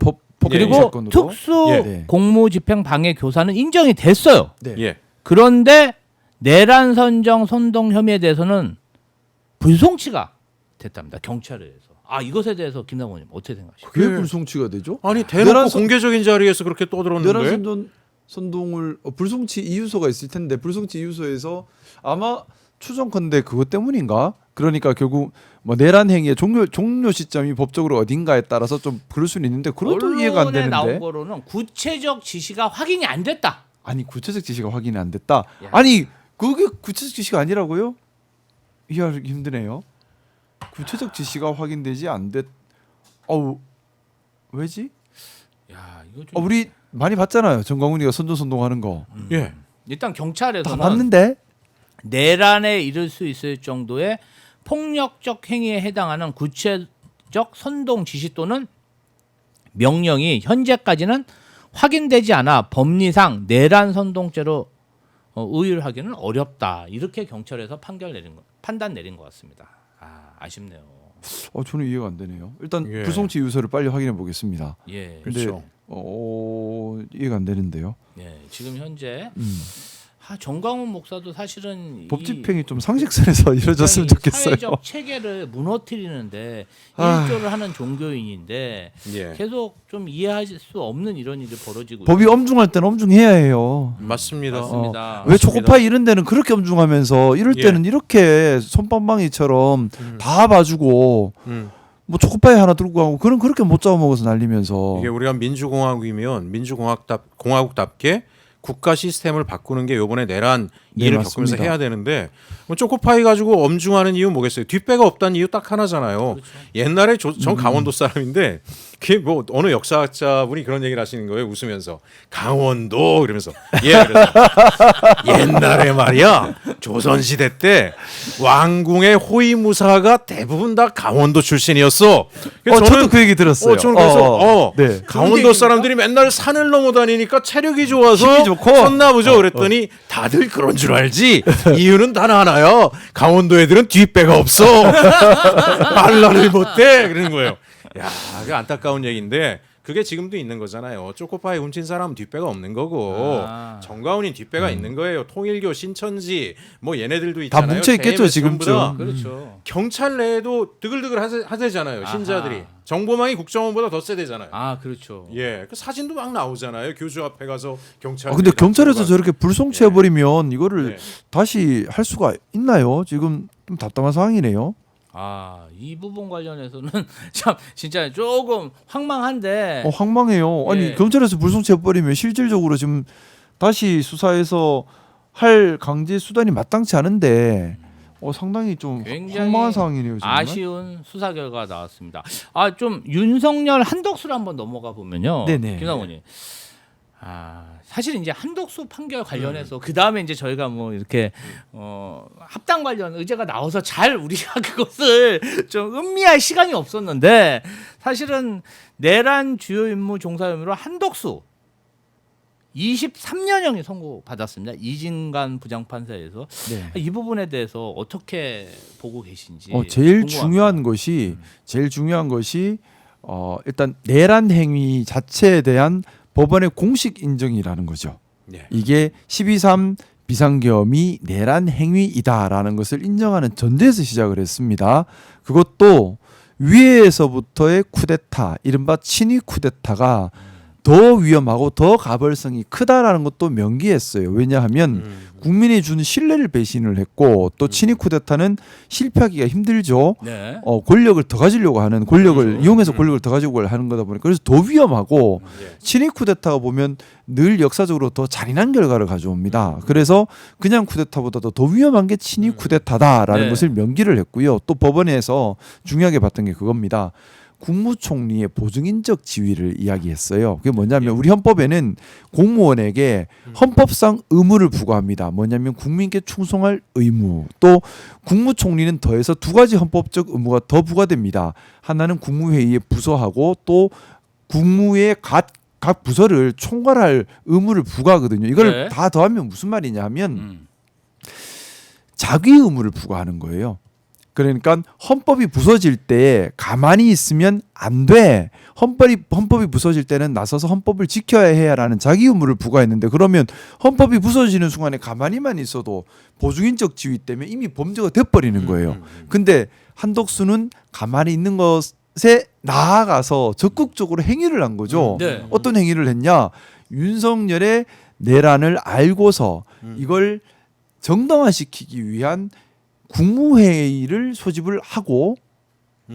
[SPEAKER 1] 그리고
[SPEAKER 2] 사건으로.
[SPEAKER 1] 특수
[SPEAKER 2] 네.
[SPEAKER 1] 공무집행 방해 교사는 인정이 됐어요.
[SPEAKER 2] 네.
[SPEAKER 3] 예.
[SPEAKER 1] 그런데 내란 선정 선동 혐의에 대해서는 불송치가 됐답니다. 경찰에 의해서. 이것에 대해서 김남원님 어떻게 생각하십니까?
[SPEAKER 2] 그게 불송치가 되죠?
[SPEAKER 3] 아니 대놓고
[SPEAKER 2] 내란 선-
[SPEAKER 3] 공개적인 자리에서 그렇게 떠들었는데
[SPEAKER 2] 내란 선동을 불송치 이유소가 있을 텐데 불송치 이유소에서 아마 추정컨대 그것 때문인가? 그러니까 결국 뭐 내란 행위의 종료 시점이 법적으로 어딘가에 따라서 좀 그럴 수는 있는데 그것도 이해가 안
[SPEAKER 1] 언론에 나온
[SPEAKER 2] 되는데.
[SPEAKER 1] 거로는 구체적 지시가 확인이 안 됐다.
[SPEAKER 2] 아니 구체적 지시가 확인이 안 됐다.
[SPEAKER 1] 야.
[SPEAKER 2] 아니 그게 구체적 지시가 아니라고요? 이해하기 힘드네요. 구체적 지시가 확인되지 안 됐. 왜지?
[SPEAKER 1] 야, 이거 좀
[SPEAKER 2] 우리 많이 봤잖아요. 정광훈이가 선전선동하는 거.
[SPEAKER 3] 예.
[SPEAKER 1] 일단
[SPEAKER 2] 다
[SPEAKER 1] 경찰에서는
[SPEAKER 2] 봤는데.
[SPEAKER 1] 내란에 이를 수 있을 정도의 폭력적 행위에 해당하는 구체적 선동 지시 또는 명령이 현재까지는 확인되지 않아 법리상 내란 선동죄로 의율하기는 어렵다. 이렇게 경찰에서 판단 내린 것 같습니다. 아쉽네요.
[SPEAKER 2] 저는 이해가 안 되네요. 일단
[SPEAKER 3] 예.
[SPEAKER 2] 불송치 유서를 빨리 확인해 보겠습니다.
[SPEAKER 1] 예.
[SPEAKER 2] 근데
[SPEAKER 3] 그렇죠.
[SPEAKER 2] 이해가 안 되는데요.
[SPEAKER 1] 예. 지금 현재 정광훈 목사도 사실은
[SPEAKER 2] 법 집행이 좀 상식선에서 이루어졌으면 좋겠어요.
[SPEAKER 1] 사회적 체계를 무너뜨리는데
[SPEAKER 2] 아.
[SPEAKER 1] 일조를 하는 종교인인데
[SPEAKER 3] 예.
[SPEAKER 1] 계속 좀 이해할 수 없는 이런 일이 벌어지고
[SPEAKER 2] 법이 엄중할 때는 엄중해야 해요.
[SPEAKER 3] 맞습니다.
[SPEAKER 1] 맞습니다.
[SPEAKER 2] 왜 초코파이 이런 데는 그렇게 엄중하면서 이럴
[SPEAKER 3] 예.
[SPEAKER 2] 때는 이렇게 손방망이처럼 다 봐주고 뭐 초코파이 하나 들고 가고 그런 그렇게 못 잡아먹어서 날리면서
[SPEAKER 3] 이게 우리가 민주공화국이면 민주공화국답게 국가 시스템을 바꾸는 게 요번에 내란
[SPEAKER 2] 네,
[SPEAKER 3] 일을
[SPEAKER 2] 맞습니다.
[SPEAKER 3] 겪으면서 해야 되는데 뭐 초코파이 가지고 엄중하는 이유 뭐겠어요? 뒷배가 없다는 이유 딱 하나잖아요.
[SPEAKER 1] 그렇죠.
[SPEAKER 3] 옛날에 전 강원도 사람인데 그게 뭐 어느 역사학자분이 그런 얘기를 하시는 거예요. 웃으면서 강원도 이러면서 그래서 옛날에 말이야 조선시대 때 왕궁의 호위무사가 대부분 다 강원도 출신이었어. 그래서
[SPEAKER 2] 저도 그 얘기 들었어요.
[SPEAKER 3] 저는 그래서
[SPEAKER 2] 네.
[SPEAKER 3] 강원도 사람들이 맨날 산을 넘어 다니니까 체력이 좋아서
[SPEAKER 2] 힘이 좋고.
[SPEAKER 3] 섰나 보죠. 그랬더니 다들 그런 줄 알지. 이유는 단 하나요. 강원도 애들은 뒷배가 없어. 말라를 못해. 그러는 거예요. 야, 그 안타까운 얘기인데 그게 지금도 있는 거잖아요. 초코파이 훔친 사람은 뒷배가 없는 거고 정가훈이 뒷배가 있는 거예요. 통일교, 신천지 뭐 얘네들도 있잖아요.
[SPEAKER 2] 다 뭉쳐있겠죠,
[SPEAKER 3] JMS 전부 다.
[SPEAKER 2] 지금쯤.
[SPEAKER 1] 그렇죠.
[SPEAKER 3] 경찰 내에도 드글드글 하대잖아요. 신자들이. 정보망이 국정원보다 더 세대잖아요.
[SPEAKER 1] 그렇죠.
[SPEAKER 3] 예, 그 사진도 막 나오잖아요. 교주 앞에 가서 경찰.
[SPEAKER 2] 근데 경찰에서 저렇게 불송치해 버리면 이거를
[SPEAKER 3] 예.
[SPEAKER 2] 다시 할 수가 있나요? 지금 좀 답답한 상황이네요.
[SPEAKER 1] 이 부분 관련해서는 참 진짜 조금 황망한데
[SPEAKER 2] 황망해요. 아니
[SPEAKER 1] 예.
[SPEAKER 2] 경찰에서 불송치해 버리면 실질적으로 지금 다시 수사해서 할 강제 수단이 마땅치 않은데 상당히 좀
[SPEAKER 1] 굉장히
[SPEAKER 2] 황망한 상황이네요. 정말.
[SPEAKER 1] 아쉬운 수사 결과가 나왔습니다. 좀 윤석열 한덕수로 한번 넘어가 보면요.
[SPEAKER 2] 네네.
[SPEAKER 1] 김상훈이 사실 이제 한덕수 판결 관련해서 그 다음에 이제 저희가 뭐 이렇게 합당 관련 의제가 나와서 잘 우리가 그것을 좀 음미할 시간이 없었는데 사실은 내란 주요 임무 종사 혐의로 한덕수 23년형이 선고받았습니다. 이진관 부장판사에서
[SPEAKER 2] 네.
[SPEAKER 1] 이 부분에 대해서 어떻게 보고 계신지
[SPEAKER 2] 제일
[SPEAKER 1] 궁금합니다.
[SPEAKER 2] 중요한 것이 일단 내란 행위 자체에 대한 법원의 공식 인정이라는 거죠.
[SPEAKER 3] 네.
[SPEAKER 2] 이게 12.3 비상계엄이 내란 행위이다라는 것을 인정하는 전제에서 시작을 했습니다. 그것도 위에서부터의 쿠데타, 이른바 친위 쿠데타가 더 위험하고 더 가벌성이 크다라는 것도 명기했어요. 왜냐하면 국민이 준 신뢰를 배신을 했고 또 친위 쿠데타는 실패하기가 힘들죠.
[SPEAKER 1] 네.
[SPEAKER 2] 권력을 더 가지려고 하는 권력을
[SPEAKER 3] 그렇죠.
[SPEAKER 2] 이용해서 권력을 더 가지고 하는 거다 보니까 그래서 더 위험하고
[SPEAKER 3] 예.
[SPEAKER 2] 친위 쿠데타가 보면 늘 역사적으로 더 잔인한 결과를 가져옵니다. 그래서 그냥 쿠데타보다도 더 위험한 게 친위 쿠데타다라는
[SPEAKER 1] 네.
[SPEAKER 2] 것을 명기를 했고요. 또 법원에서 중요하게 봤던 게 그겁니다. 국무총리의 보증인적 지위를 이야기했어요. 그게 뭐냐면 우리 헌법에는 공무원에게 헌법상 의무를 부과합니다. 뭐냐면 국민께 충성할 의무. 또 국무총리는 더해서 두 가지 헌법적 의무가 더 부과됩니다. 하나는 국무회의에 부서하고 또 국무의 각 부서를 총괄할 의무를 부과하거든요. 이걸
[SPEAKER 1] 네.
[SPEAKER 2] 다 더하면 무슨 말이냐 하면 자기 의무를 부과하는 거예요. 그러니까 헌법이 부서질 때 가만히 있으면 안 돼. 헌법이 부서질 때는 나서서 헌법을 지켜야 해야라는 자기 의무를 부과했는데 그러면 헌법이 부서지는 순간에 가만히만 있어도 보증인적 지위 때문에 이미 범죄가 돼버리는 거예요. 근데 한덕수는 가만히 있는 것에 나아가서 적극적으로 행위를 한 거죠.
[SPEAKER 1] 네.
[SPEAKER 2] 어떤 행위를 했냐? 윤석열의 내란을 알고서 이걸 정당화시키기 위한 국무회의를 소집을 하고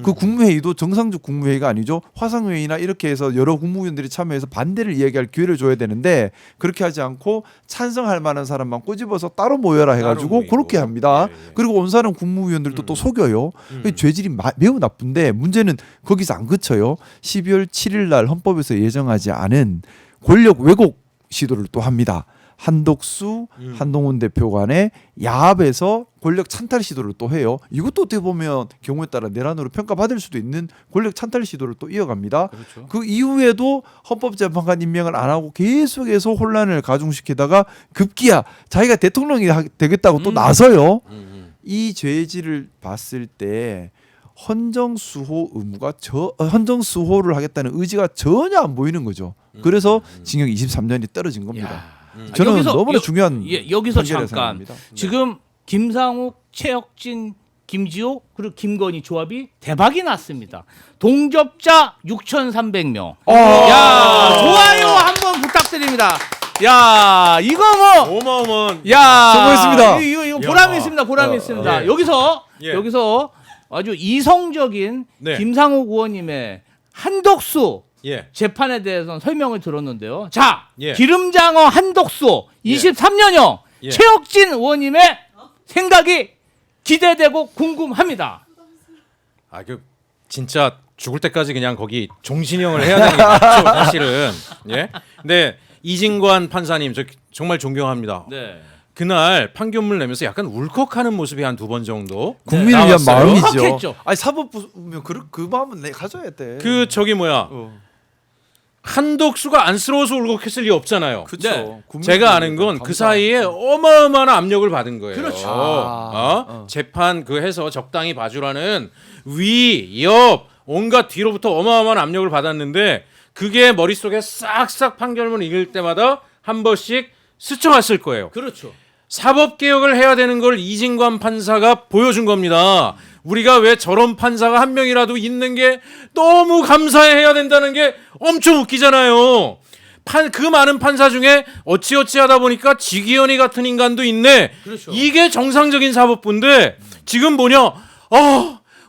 [SPEAKER 2] 그 국무회의도 정상적 국무회의가 아니죠. 화상회의나 이렇게 해서 여러 국무위원들이 참여해서 반대를 이야기할 기회를 줘야 되는데 그렇게 하지 않고 찬성할 만한 사람만 꼬집어서 따로 모여라 해가지고
[SPEAKER 3] 모이고.
[SPEAKER 2] 그렇게 합니다.
[SPEAKER 3] 예, 예.
[SPEAKER 2] 그리고 온 사람 국무위원들도 또 속여요. 죄질이 매우 나쁜데 문제는 거기서 안 그쳐요. 12월 7일 날 헌법에서 예정하지 않은 권력 왜곡 시도를 또 합니다. 한덕수, 한동훈 대표 간의 야합에서 권력 찬탈 시도를 또 해요. 이것도 어떻게 보면 경우에 따라 내란으로 평가받을 수도 있는 권력 찬탈 시도를 또 이어갑니다.
[SPEAKER 1] 그렇죠.
[SPEAKER 2] 그 이후에도 헌법재판관 임명을 안 하고 계속해서 혼란을 가중시키다가 급기야 자기가 대통령이 되겠다고 또 나서요. 이 죄질을 봤을 때 헌정수호 의무가 헌정수호를 하겠다는 의지가 전혀 안 보이는 거죠. 그래서 징역 23년이 떨어진 겁니다. 저는
[SPEAKER 1] 여기서,
[SPEAKER 2] 너무나 중요한
[SPEAKER 1] 여기서
[SPEAKER 2] 판결이라고
[SPEAKER 1] 잠깐
[SPEAKER 2] 생각합니다.
[SPEAKER 1] 지금 김상욱, 최혁진, 김지호 그리고 김건희 조합이 대박이 났습니다. 동접자 6,300명. 야 좋아요 한번 부탁드립니다. 야 이거 뭐
[SPEAKER 3] 어마어마한.
[SPEAKER 1] 야
[SPEAKER 2] 성공했습니다.
[SPEAKER 1] 이거 보람이 있습니다. 보람이 있습니다.
[SPEAKER 3] 예.
[SPEAKER 1] 여기서 아주 이성적인
[SPEAKER 3] 네.
[SPEAKER 1] 김상욱 의원님의 한덕수
[SPEAKER 3] 예.
[SPEAKER 1] 재판에 대해서는 설명을 들었는데요. 자,
[SPEAKER 3] 예.
[SPEAKER 1] 기름장어 한덕수 23년형
[SPEAKER 3] 예.
[SPEAKER 1] 최혁진 의원님의 생각이 기대되고 궁금합니다.
[SPEAKER 3] 아, 그 진짜 죽을 때까지 그냥 거기 종신형을 해야 되는 게 맞죠, 사실은. 예. 근데 이진관 판사님 저 정말 존경합니다.
[SPEAKER 1] 네.
[SPEAKER 3] 그날 판결문 내면서 약간 울컥하는 모습이 한 2번 정도
[SPEAKER 2] 국민을 위한
[SPEAKER 3] 나왔어요.
[SPEAKER 2] 마음이죠.
[SPEAKER 1] 울컥했죠.
[SPEAKER 2] 아니 사법부면 그 마음은 내 가져야 돼.
[SPEAKER 3] 그 저기 뭐야 한덕수가 안쓰러워서 울컥했을 리 없잖아요.
[SPEAKER 2] 그렇죠.
[SPEAKER 1] 네.
[SPEAKER 3] 제가 아는 건 그 사이에 어마어마한 압력을 받은 거예요.
[SPEAKER 1] 그렇죠.
[SPEAKER 3] 재판 그 해서 적당히 봐주라는 위, 옆, 온갖 뒤로부터 어마어마한 압력을 받았는데 그게 머릿속에 싹싹 판결문 읽을 때마다 한 번씩 스쳐갔을 거예요.
[SPEAKER 1] 그렇죠.
[SPEAKER 3] 사법개혁을 해야 되는 걸 이진관 판사가 보여준 겁니다. 우리가 왜 저런 판사가 한 명이라도 있는 게 너무 감사해야 된다는 게 엄청 웃기잖아요. 그 많은 판사 중에 어찌어찌 하다 보니까 지기현이 같은 인간도 있네.
[SPEAKER 1] 그렇죠.
[SPEAKER 3] 이게 정상적인 사법부인데 지금 뭐냐?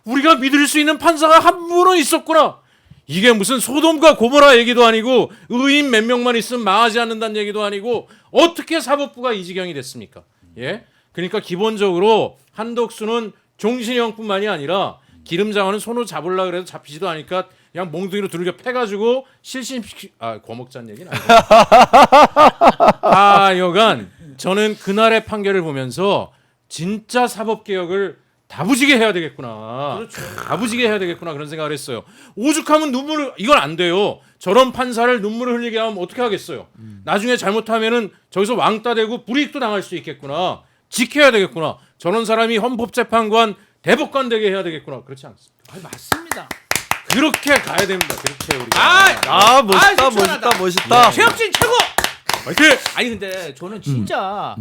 [SPEAKER 3] 우리가 믿을 수 있는 판사가 한 분은 있었구나. 이게 무슨 소돔과 고모라 얘기도 아니고 의인 몇 명만 있으면 망하지 않는다는 얘기도 아니고 어떻게 사법부가 이 지경이 됐습니까? 예? 그러니까 기본적으로 한덕수는 종신형뿐만이 아니라 기름장어는 손으로 잡으려고 그래도 잡히지도 않으니까 그냥 몽둥이로 두들겨 패가지고 거먹자는 얘기는 아니고 여간 저는 그날의 판결을 보면서 진짜 사법개혁을 다부지게 해야 되겠구나.
[SPEAKER 1] 그렇죠.
[SPEAKER 3] 다부지게 해야 되겠구나 그런 생각을 했어요. 오죽하면 이건 안 돼요. 저런 판사를 눈물을 흘리게 하면 어떻게 하겠어요. 나중에 잘못하면은 저기서 왕따 되고 불이익도 당할 수 있겠구나. 지켜야 되겠구나. 저런 사람이 헌법재판관, 대법관 되게 해야 되겠구나. 그렇지 않습니까?
[SPEAKER 1] 맞습니다.
[SPEAKER 3] 그렇게 가야 됩니다. 그렇게 우리가.
[SPEAKER 2] 멋있다.
[SPEAKER 1] 최혁진 최고.
[SPEAKER 3] 화이팅!
[SPEAKER 1] 아니 근데 저는 진짜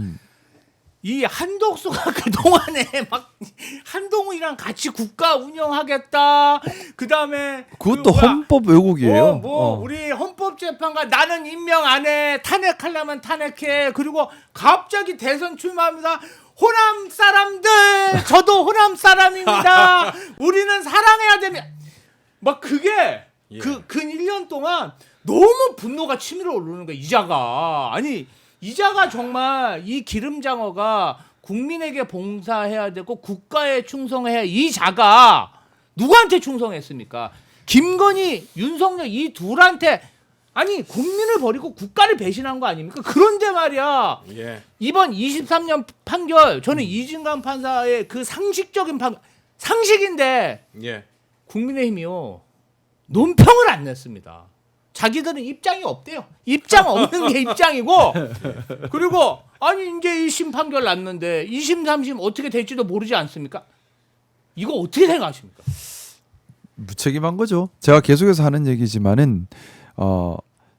[SPEAKER 1] 이 한덕수가 그 동안에 막 한동훈이랑 같이 국가 운영하겠다. 그 다음에
[SPEAKER 2] 그것도 헌법 왜곡이에요.
[SPEAKER 1] 우리 헌법재판관 나는 임명 안 해. 탄핵하려면 탄핵해. 그리고 갑자기 대선 출마합니다. 호남 사람들, 저도 호남 사람입니다. 우리는 사랑해야 됩니다. 막 그게 근 1년 동안 너무 분노가 치밀어 오르는 거야. 이자가 정말 이 기름장어가 국민에게 봉사해야 되고 국가에 충성해야 이 자가 누구한테 충성했습니까? 김건희, 윤석열 이 둘한테 아니 국민을 버리고 국가를 배신한 거 아닙니까? 그런데 말이야 이번 23년 판결 저는 이진관 판사의 그 상식적인 상식인데 국민의힘이요 논평을 안 냈습니다. 자기들은 입장이 없대요. 입장 없는 게 입장이고 그리고 아니 이제 1심 판결 났는데 2심 3심 어떻게 될지도 모르지 않습니까? 이거 어떻게 생각하십니까?
[SPEAKER 2] 무책임한 거죠. 제가 계속해서 하는 얘기지만은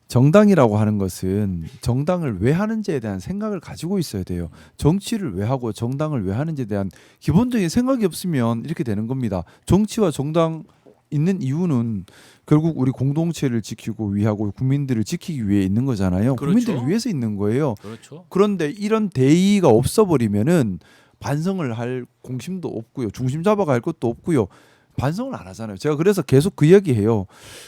[SPEAKER 2] 정당이라고 하는 것은 정당을 왜 하는지에 대한 생각을 가지고 있어야 돼요. 정치를 왜 하고 정당을 왜 하는지에 대한 기본적인 생각이 없으면 이렇게 되는 겁니다. 정치와 정당 있는 이유는 결국 우리 공동체를 지키고 위하고 국민들을 지키기 위해 있는 거잖아요.
[SPEAKER 1] 그렇죠.
[SPEAKER 2] 국민들을 위해서 있는 거예요.
[SPEAKER 1] 그렇죠.
[SPEAKER 2] 그런데 이런 대의가 없어버리면은 반성을 할 공심도 없고요. 중심 잡아갈 것도 없고요. 반성을 안 하잖아요. 제가 그래서 계속 그 이야기해요.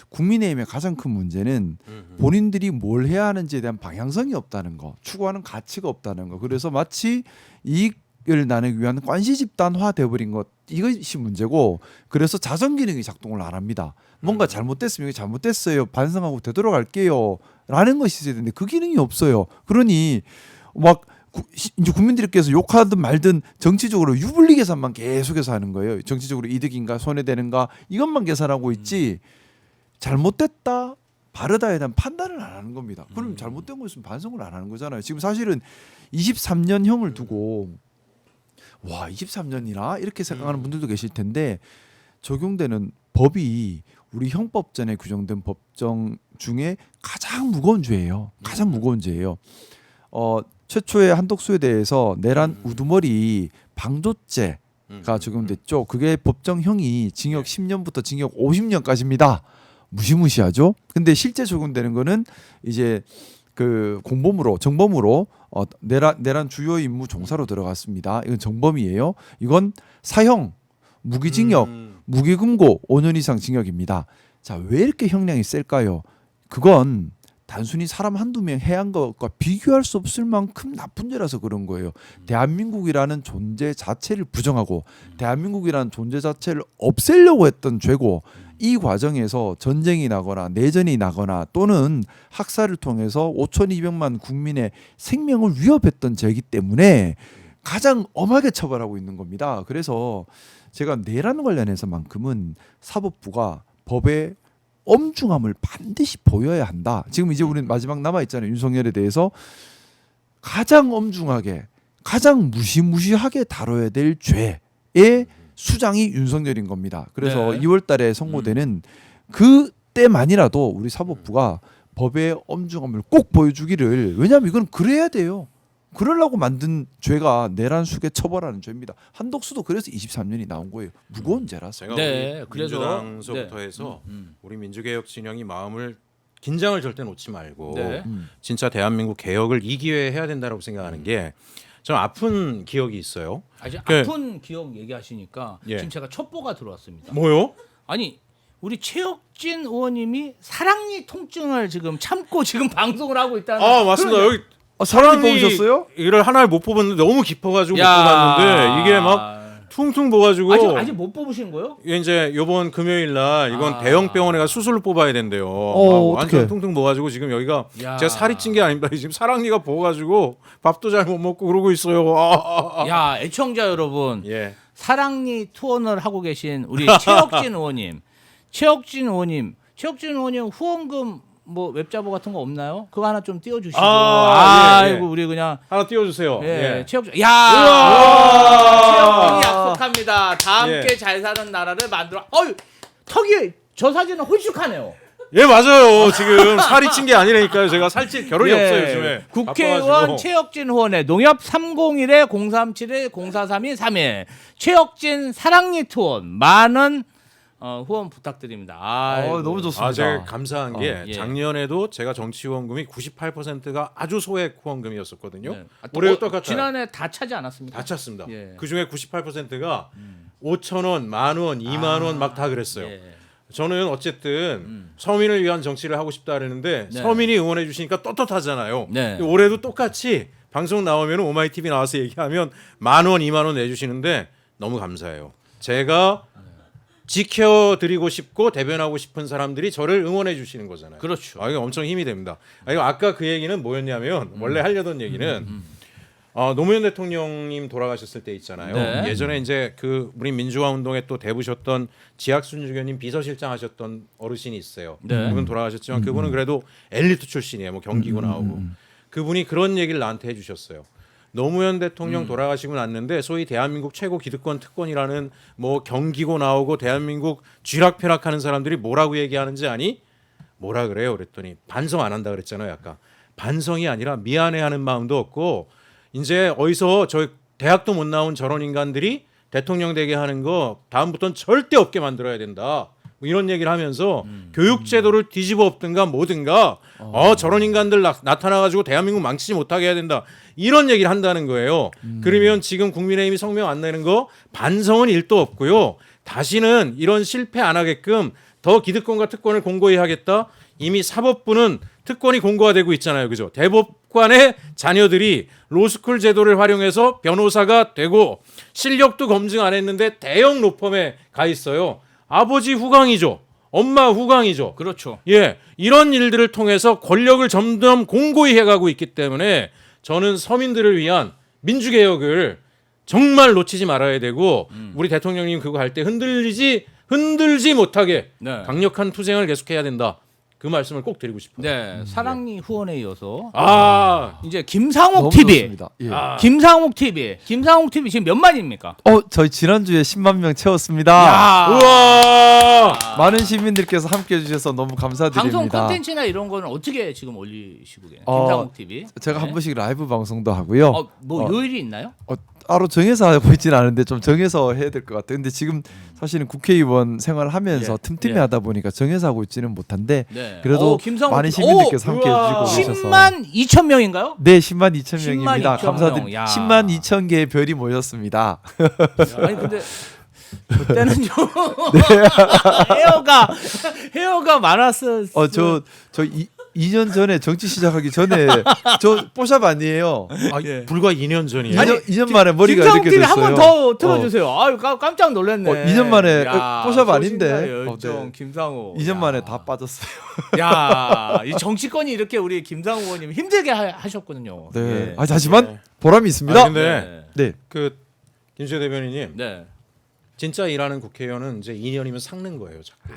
[SPEAKER 2] 국민의힘의 가장 큰 문제는 본인들이 뭘 해야 하는지에 대한 방향성이 없다는 거, 추구하는 가치가 없다는 거. 그래서 마치 이익을 나누기 위한 관시 집단화 돼버린 것 이것이 문제고 그래서 자정 기능이 작동을 안 합니다. 뭔가 잘못됐으면 이게 잘못됐어요. 반성하고 되돌아갈게요. 라는 것이 있어야 되는데 그 기능이 없어요. 그러니 막 이제 국민들께서 욕하든 말든 정치적으로 유불리 계산만 계속해서 하는 거예요. 정치적으로 이득인가 손해되는가 이것만 계산하고 있지 잘못됐다 바르다에 대한 판단을 안 하는 겁니다. 그럼 잘못된 것은 반성을 안 하는 거잖아요. 지금 사실은 23년형을 두고 와 23년이나 이렇게 생각하는 분들도 계실 텐데 적용되는 법이 우리 형법전에 규정된 법정 중에 가장 무거운 죄예요. 가장 무거운 죄예요. 최초의 한덕수에 대해서 내란 우두머리 방조죄가 적용됐죠. 그게 법정형이 징역 10년부터 징역 50년까지입니다. 무시무시하죠. 근데 실제 적용되는 거는 이제 그 공범으로 정범으로 내란 주요 임무 종사로 들어갔습니다. 이건 정범이에요. 이건 사형, 무기징역, 무기금고 5년 이상 징역입니다. 자, 왜 이렇게 형량이 셀까요? 그건 단순히 사람 한두 명 해한 것과 비교할 수 없을 만큼 나쁜 죄라서 그런 거예요. 대한민국이라는 존재 자체를 부정하고 대한민국이라는 존재 자체를 없애려고 했던 죄고 이 과정에서 전쟁이 나거나 내전이 나거나 또는 학살을 통해서 5,200만 국민의 생명을 위협했던 죄이기 때문에 가장 엄하게 처벌하고 있는 겁니다. 그래서 제가 내란 관련해서만큼은 사법부가 법의 엄중함을 반드시 보여야 한다. 지금 이제 우리는 마지막 남아 있잖아요. 윤석열에 대해서 가장 엄중하게, 가장 무시무시하게 다뤄야 될 죄의 수장이 윤석열인 겁니다. 그래서
[SPEAKER 1] 네.
[SPEAKER 2] 2월달에 선고되는 그때만이라도 우리 사법부가 법의 엄중함을 꼭 보여주기를. 왜냐하면 이건 그래야 돼요. 그러려고 만든 죄가 내란 수괴 처벌하는 죄입니다. 한덕수도 그래서 23년이 나온 거예요. 무거운 죄라서.
[SPEAKER 3] 제가
[SPEAKER 1] 네,
[SPEAKER 3] 우리
[SPEAKER 1] 그래서
[SPEAKER 3] 민주당서부터
[SPEAKER 1] 네.
[SPEAKER 3] 해서 우리 민주개혁 진영이 마음을 긴장을 절대 놓지 말고
[SPEAKER 1] 네.
[SPEAKER 3] 진짜 대한민국 개혁을 이 기회에 해야 된다고 생각하는 게 저는 아픈 기억이 있어요.
[SPEAKER 1] 아주
[SPEAKER 3] 그-
[SPEAKER 1] 아픈 기억 얘기하시니까
[SPEAKER 3] 예.
[SPEAKER 1] 지금 제가 첩보가 들어왔습니다.
[SPEAKER 3] 뭐요?
[SPEAKER 1] 아니 우리 최혁진 의원님이 사랑니 통증을 지금 참고 지금 방송을 하고 있다는.
[SPEAKER 3] 아 맞습니다.
[SPEAKER 1] 그런-
[SPEAKER 3] 여기
[SPEAKER 2] 사랑니 뽑으셨어요?
[SPEAKER 3] 이를 하나를 못 뽑았는데 너무 깊어가지고 못
[SPEAKER 1] 야.
[SPEAKER 3] 뽑았는데 이게 막 퉁퉁 부어가지고
[SPEAKER 1] 아직 못 뽑으신 거요?
[SPEAKER 3] 이게 이제 요번 금요일 날 이건 대형 병원에 가 수술을 뽑아야 된대요.
[SPEAKER 2] 어떡해.
[SPEAKER 3] 완전 퉁퉁 부어가지고 지금 여기가
[SPEAKER 1] 야.
[SPEAKER 3] 제가 살이 찐 게 아닙니다. 지금 사랑니가 부어가지고 밥도 잘 못 먹고 그러고 있어요.
[SPEAKER 1] 야 애청자 여러분,
[SPEAKER 3] 예.
[SPEAKER 1] 사랑니 투혼을 하고 계신 우리 최혁진 의원님, 최혁진 의원님 후원금 뭐 웹자보 같은 거 없나요? 그거 하나 좀 띄워주시고.
[SPEAKER 3] 아, 예, 예.
[SPEAKER 1] 아이고 우리 그냥
[SPEAKER 3] 하나 띄워주세요.
[SPEAKER 1] 예,
[SPEAKER 3] 예.
[SPEAKER 1] 최혁진. 야,
[SPEAKER 3] 우와.
[SPEAKER 1] 최혁진이 약속합니다. 다 함께
[SPEAKER 3] 예.
[SPEAKER 1] 잘 사는 나라를 만들어. 어유, 턱이 저 사진은 홀쭉하네요.
[SPEAKER 3] 예 맞아요. 지금 살이 찐 게 아니라니까요. 제가 살찔 겨를이 없어요 요즘에.
[SPEAKER 1] 국회의원
[SPEAKER 3] 바빠가지고.
[SPEAKER 1] 최혁진 의원의 농협 301에 037에 0432 31 최혁진 사랑니 투혼 많은 후원 부탁드립니다. 아이고.
[SPEAKER 2] 너무 좋습니다.
[SPEAKER 3] 제가 감사한 게
[SPEAKER 1] 예.
[SPEAKER 3] 작년에도 제가 정치 후원금이 98%가 아주 소액 후원금이었었거든요.
[SPEAKER 1] 네.
[SPEAKER 3] 올해도 똑같아요.
[SPEAKER 1] 지난해 다 차지 않았습니까?
[SPEAKER 3] 다 찼습니다.
[SPEAKER 1] 예.
[SPEAKER 3] 그 중에 98%가 5,000원, 10,000원, 2만 원 막 다 그랬어요.
[SPEAKER 1] 예.
[SPEAKER 3] 저는 어쨌든 서민을 위한 정치를 하고 싶다 그랬는데
[SPEAKER 1] 네.
[SPEAKER 3] 서민이 응원해 주시니까 떳떳하잖아요.
[SPEAKER 1] 네.
[SPEAKER 3] 올해도 똑같이 방송 나오면 오마이 TV 나와서 얘기하면 10,000원, 2만 원 내주시는데 너무 감사해요. 제가 지켜드리고 싶고 대변하고 싶은 사람들이 저를 응원해 주시는 거잖아요.
[SPEAKER 1] 그렇죠.
[SPEAKER 3] 이거 엄청 힘이 됩니다. 이거 아까 그 얘기는 뭐였냐면 원래 하려던 얘기는 노무현 대통령님 돌아가셨을 때 있잖아요.
[SPEAKER 1] 네.
[SPEAKER 3] 예전에 이제 그 우리 민주화 운동에 또 대부셨던 지학순 주교님 비서실장 하셨던 어르신이 있어요.
[SPEAKER 1] 네.
[SPEAKER 3] 그분 돌아가셨지만 그분은 그래도 엘리트 출신이에요. 뭐 경기고 나오고 그분이 그런 얘기를 나한테 해주셨어요. 노무현 대통령 돌아가시고 났는데 소위 대한민국 최고 기득권 특권이라는 뭐 경기고 나오고 대한민국 쥐락펴락하는 사람들이 뭐라고 얘기하는지 아니? 뭐라 그래요? 그랬더니 반성 안 한다 그랬잖아요. 아까 반성이 아니라 미안해하는 마음도 없고 이제 어디서 저 대학도 못 나온 저런 인간들이 대통령 되게 하는 거 다음부터는 절대 없게 만들어야 된다. 뭐 이런 얘기를 하면서 교육제도를 뒤집어 엎든가 뭐든가 저런 인간들 나타나가지고 대한민국 망치지 못하게 해야 된다. 이런 얘기를 한다는 거예요. 그러면 지금 국민의힘이 성명 안 내는 거 반성은 일도 없고요. 다시는 이런 실패 안 하게끔 더 기득권과 특권을 공고히 하겠다. 이미 사법부는 특권이 공고가 되고 있잖아요. 그죠? 대법관의 자녀들이 로스쿨 제도를 활용해서 변호사가 되고 실력도 검증 안 했는데 대형 로펌에 가 있어요. 아버지 후광이죠. 엄마 후광이죠.
[SPEAKER 1] 그렇죠.
[SPEAKER 3] 예, 이런 일들을 통해서 권력을 점점 공고히 해가고 있기 때문에 저는 서민들을 위한 민주개혁을 정말 놓치지 말아야 되고 우리 대통령님 그거 할 때 흔들지 못하게
[SPEAKER 1] 네.
[SPEAKER 3] 강력한 투쟁을 계속해야 된다. 그 말씀을 꼭 드리고 싶어요.
[SPEAKER 1] 네, 사랑니 후원에 이어서
[SPEAKER 3] 이제
[SPEAKER 1] 김상욱
[SPEAKER 2] 너무
[SPEAKER 1] TV,
[SPEAKER 2] 좋습니다. 예.
[SPEAKER 1] 김상욱 TV 지금 몇 만입니까?
[SPEAKER 2] 저희 지난주에 10만 명 채웠습니다.
[SPEAKER 1] 야,
[SPEAKER 3] 우와.
[SPEAKER 2] 많은 시민들께서 함께 해주셔서 너무 감사드립니다.
[SPEAKER 1] 방송 콘텐츠나 이런 거는 어떻게 지금 올리시고 계세요?
[SPEAKER 2] 어,
[SPEAKER 1] 김상욱 TV.
[SPEAKER 2] 제가
[SPEAKER 1] 네.
[SPEAKER 2] 한 번씩 라이브 방송도 하고요.
[SPEAKER 1] 뭐 요일이 있나요?
[SPEAKER 2] 따로 정해서 하고 있지는 않은데 좀 정해서 해야 될 것 같아요. 근데 지금 사실은 국회의원 생활하면서
[SPEAKER 3] 예.
[SPEAKER 2] 틈틈이
[SPEAKER 1] 예.
[SPEAKER 2] 하다 보니까 정해서 하고 있지는 못한데
[SPEAKER 1] 네.
[SPEAKER 2] 그래도
[SPEAKER 1] 김상욱
[SPEAKER 2] 많은
[SPEAKER 1] TV.
[SPEAKER 2] 시민들께서 함께
[SPEAKER 3] 우와.
[SPEAKER 2] 해주시고 계셔서
[SPEAKER 1] 10만 2천 명인가요?
[SPEAKER 2] 네, 10만 2천
[SPEAKER 1] 10만
[SPEAKER 2] 명입니다.
[SPEAKER 1] 2천
[SPEAKER 2] 감사드립니다.
[SPEAKER 1] 명. 야.
[SPEAKER 2] 10만 2천 개의 별이 모였습니다.
[SPEAKER 1] 아니 근데 그때는 좀
[SPEAKER 2] 네.
[SPEAKER 1] 헤어가 많았어.
[SPEAKER 2] 저 2년 전에 정치 시작하기 전에 저 뽀샵 아니에요.
[SPEAKER 1] 예.
[SPEAKER 3] 불과 2년 전이에요.
[SPEAKER 2] 2년 만에 머리가
[SPEAKER 1] 김상욱
[SPEAKER 2] 이렇게
[SPEAKER 1] TV
[SPEAKER 2] 됐어요.
[SPEAKER 1] 한 번 더 틀어주세요. 아유 깜짝 놀랐네.
[SPEAKER 2] 2년 만에
[SPEAKER 1] 야,
[SPEAKER 2] 뽀샵 아닌데.
[SPEAKER 1] 소신과 열정,
[SPEAKER 2] 네.
[SPEAKER 1] 김상욱.
[SPEAKER 2] 2년
[SPEAKER 1] 야.
[SPEAKER 2] 만에 다 빠졌어요.
[SPEAKER 1] 야, 이 정치권이 이렇게 우리 김상욱 의원님 힘들게 하셨거든요.
[SPEAKER 2] 네.
[SPEAKER 1] 예.
[SPEAKER 2] 하지만
[SPEAKER 3] 네.
[SPEAKER 2] 보람이 있습니다.
[SPEAKER 3] 근데
[SPEAKER 2] 네.
[SPEAKER 3] 그 김수현 대변인님
[SPEAKER 1] 네.
[SPEAKER 3] 진짜 일하는 국회의원은 이제 2년이면 삭는 거예요, 자꾸.